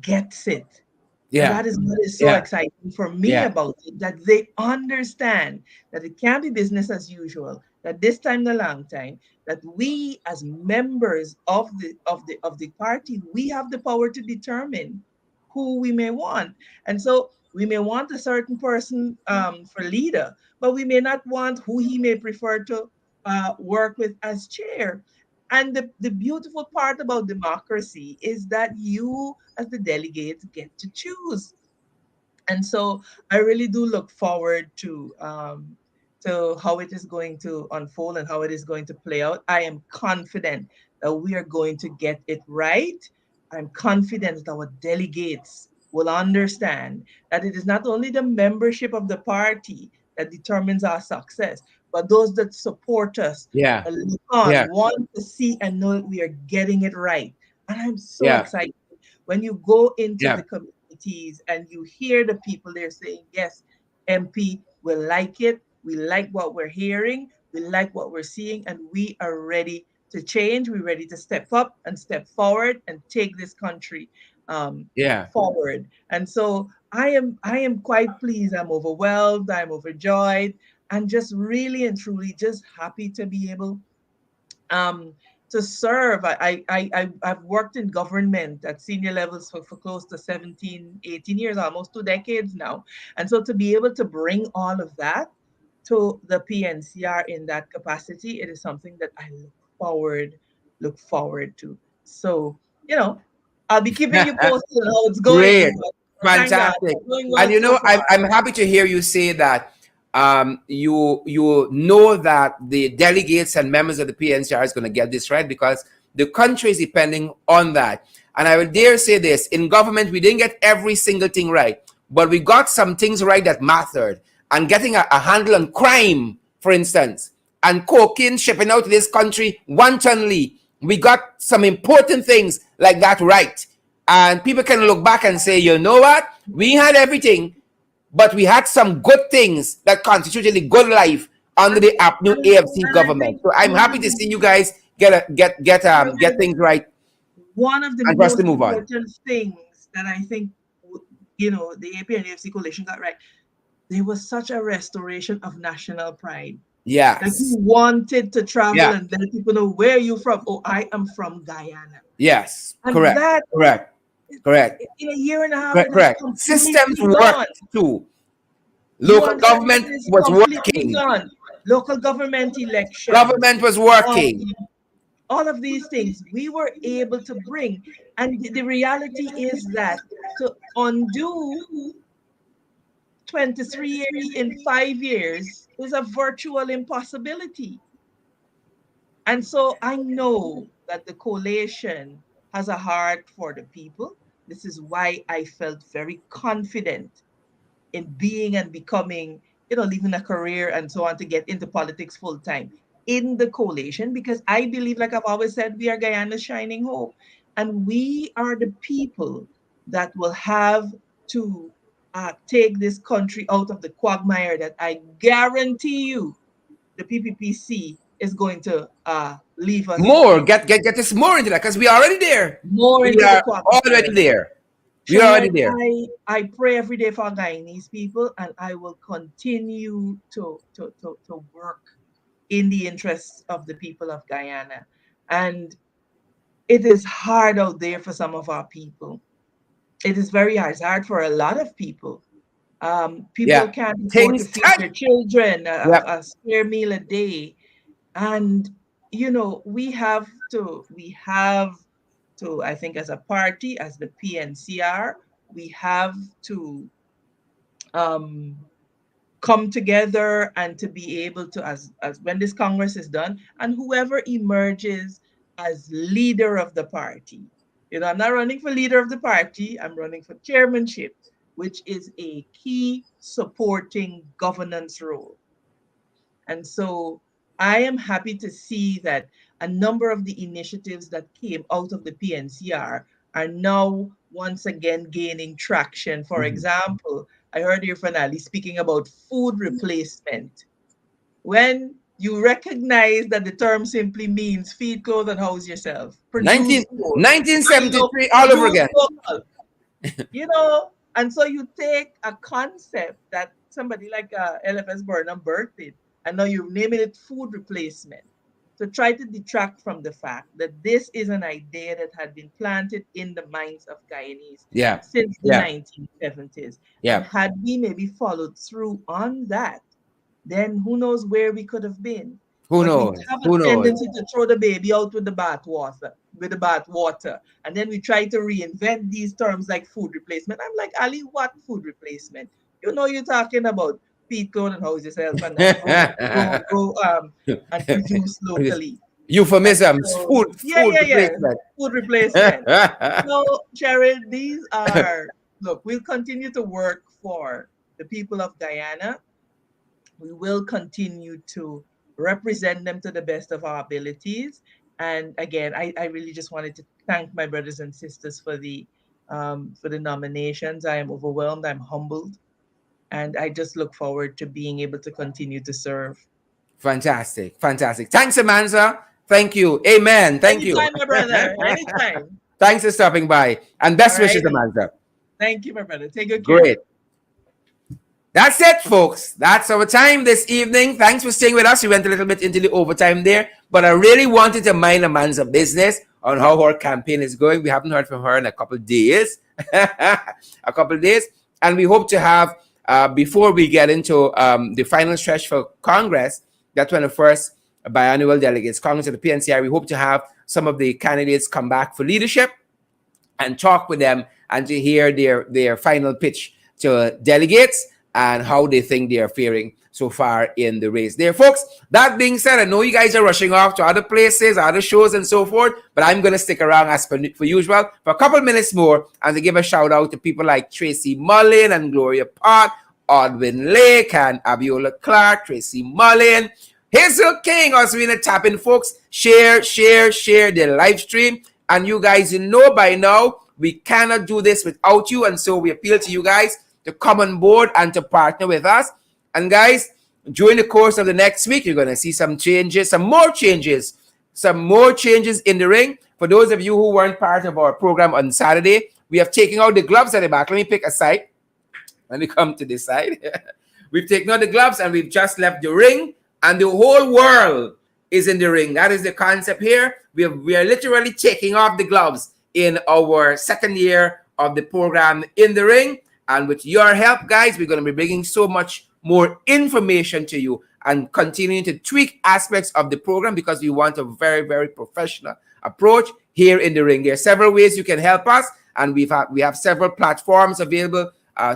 gets it. And Yeah. that is what is so Yeah. exciting for me Yeah. about it, that they understand that it can't be business as usual, that this time the long time, that we as members of the party, we have the power to determine who we may want. And so we may want a certain person for leader, but we may not want who he may prefer to work with as chair. And the beautiful part about democracy is that you, as the delegates, get to choose. And so I really do look forward to how it is going to unfold and how it is going to play out. I am confident that we are going to get it right. I'm confident that our delegates will understand that it is not only the membership of the party that determines our success, but those that support us, Yeah. that look on, Yeah. want to see and know that we are getting it right. And I'm so Yeah. excited when you go into Yeah. the communities and you hear the people there saying, yes, MP, we like it. We like what we're hearing. We like what we're seeing. And we are ready to change. We're ready to step up and step forward and take this country Yeah. forward. And so I am quite pleased. I'm overwhelmed. I'm overjoyed. And just really and truly just happy to be able um, to serve. I've worked in government at senior levels for close to 17, 18 years, almost 2 decades now. And so to be able to bring all of that to the PNCR in that capacity, it is something that I look forward to. So, I'll be keeping you posted on how it's Great. going. But thank God, Fantastic. it's going And well you so know, far. I'm happy to hear you say that you know that the delegates and members of the PNCR is going to get this right, because the country is depending on that. And I will dare say this: in government, we didn't get every single thing right, but we got some things right that mattered. And getting a handle on crime, for instance, and cocaine shipping out of this country wantonly, we got some important things like that right. And people can look back and say, you know what? We had everything, but we had some good things that constituted a good life under the new And, AFC and I government. think So I'm one happy of to the see you guys get things right one of the and for us to most move on. important things that I think the AP and AFC coalition got right. There was such a restoration of national pride. Like Yes. you wanted to travel Yeah. and let people know where you from. Oh, I am from Guyana. Yes. And Correct. that Correct. Correct. in a year and a half, Correct. it is Correct. Systems completely gone. worked too. You Local understand? government It is was completely working. gone. Local government elections, Government was um, working. all of these things we were able to bring. And the reality is that to undo 23 years in 5 years is a virtual impossibility. And so I know that the coalition has a heart for the people. This is why I felt very confident in being and becoming, leaving a career and so on to get into politics full time in the coalition, because I believe, like I've always said, we are Guyana's shining hope. And we are the people that will have to take this country out of the quagmire that I guarantee you the PPPC is going to leave us More. Get us more into that, because we are already there. more We into the are already quagmire. there. We are already Trinidad, there. I pray every day for Guyanese people, and I will continue to work in the interests of the people of Guyana. And it is hard out there for some of our people. It is very hard. It's hard for a lot of people. People Yeah. can't afford to Things feed touch. their children Yep. a spare meal a day. And we have to, I think, as a party, as the PNCR, we have to um, come together and to be able to, as when this Congress is done, and whoever emerges as leader of the party. I'm not running for leader of the party, I'm running for chairmanship, which is a key supporting governance role. And so I am happy to see that a number of the initiatives that came out of the PNCR are now once again gaining traction. For Mhm. example, I heard your finale speaking about food replacement. when you recognize that the term simply means feed, clothe, and house yourself. Produce 19, food. 1973 all over Produce again. local. And so you take a concept that somebody like LFS Burnham birthed it, and now you're naming it food replacement, to try to detract from the fact that this is an idea that had been planted in the minds of Guyanese Yeah. since the Yeah. 1970s. Yeah. And had we maybe followed through on that, then who knows where we could have been. Who But knows? we have Who a knows? tendency to throw the baby out with the bath water. And then we try to reinvent these terms like food replacement. I'm like, Ali, what food replacement? You're talking about feed, clothe, and house yourself and grow and produce locally. Euphemisms. So, Food yeah. replacement. Food replacement. So, Cheryl, these are, look, we'll continue to work for the people of Guyana. We will continue to represent them to the best of our abilities. And again, I really just wanted to thank my brothers and sisters for the nominations. I am overwhelmed. I'm humbled. And I just look forward to being able to continue to serve. Fantastic. Thanks, Amanza. Thank you. Amen. Thank you. Anytime, my brother. Anytime. Thanks for stopping by. And best All right. wishes, Amanza. Thank you, my brother. Take good care. Great. That's it, folks. That's our time this evening. Thanks for staying with us. We went a little bit into the overtime there, but I really wanted to mind Amanza business on how her campaign is going. We haven't heard from her in a couple of days. And we hope to have, before we get into the final stretch for Congress, that 21st biannual delegates Congress of the PNCI, we hope to have some of the candidates come back for leadership and talk with them and to hear their final pitch to delegates and how they think they are faring so far in the race there, folks. That being said, I know you guys are rushing off to other places, other shows and so forth, but I'm going to stick around as per usual for a couple minutes more and to give a shout out to people like Tracy Mullin and Gloria Pott, Odwin Lake and Abiola Clark, Tracy Mullin, Hazel King, Oswina Tapping, folks. Share the live stream. And you guys, by now, we cannot do this without you. And so we appeal to you guys to come on board and to partner with us. And guys, during the course of the next week, you're going to see some more changes in the ring. For those of you who weren't part of our program on Saturday, we have taken out the gloves at the back. Let me pick a side. When we come to this side, we've taken out the gloves and we've just left the ring, and the whole world is in the ring. That is the concept here. We are literally taking off the gloves in our second year of the program in the ring. And with your help, guys, we're going to be bringing so much more information to you and continuing to tweak aspects of the program because we want a very, very professional approach here in the ring. There are several ways you can help us, and we have several platforms available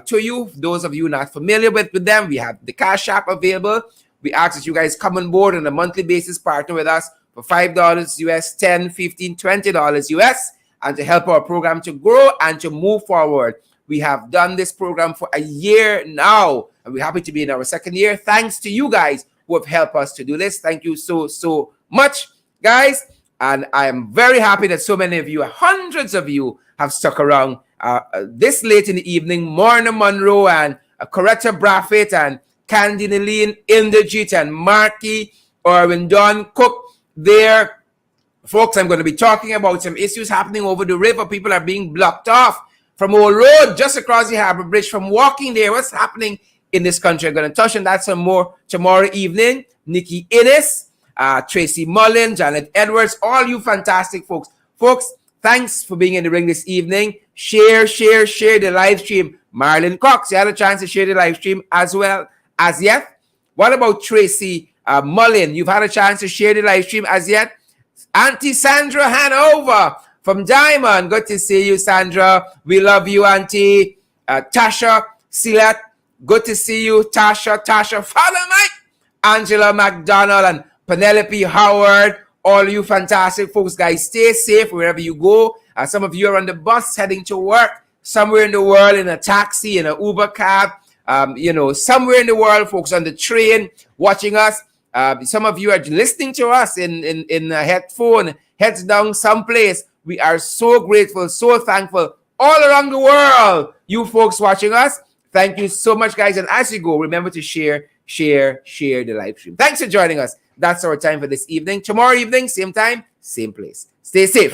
to you. Those of you not familiar with them, we have the Cash App available. We ask that you guys come on board on a monthly basis, partner with us for $5 US, $10, $15, $20 US, and to help our program to grow and to move forward. We have done this program for a year now, and we're happy to be in our second year. Thanks to you guys who have helped us to do this. Thank you so much, guys. And I am very happy that so many of you, hundreds of you, have stuck around this late in the evening. Morna Monroe and Coretta Braffett and Candy Naleen, Inderjeet and Marky, Erwin Don Cook there. Folks, I'm going to be talking about some issues happening over the river. People are being blocked off from Old Road, just across the Harbor Bridge, from walking there. What's happening in this country? I'm going to touch on that some more tomorrow evening. Nikki Innes, Tracy Mullin, Janet Edwards, all you fantastic folks. Folks, thanks for being in the ring this evening. Share the live stream. Marlon Cox, you had a chance to share the live stream as well as yet. What about Tracy Mullin? You've had a chance to share the live stream as yet. Auntie Sandra Hanover from Diamond. Good to see you, Sandra. We love you, Auntie. Tasha Silat. Good to see you, Tasha. Father Mike. Angela McDonald and Penelope Howard. All you fantastic folks, guys, stay safe wherever you go. Some of you are on the bus heading to work, somewhere in the world, in a taxi, in an Uber cab, somewhere in the world, folks, on the train, watching us. Some of you are listening to us in a headphone, heads down someplace. We are so grateful, so thankful all around the world. You folks watching us, thank you so much, guys. And as you go, remember to share share the live stream. Thanks for joining us. That's our time for this evening. Tomorrow evening, same time, same place. Stay safe.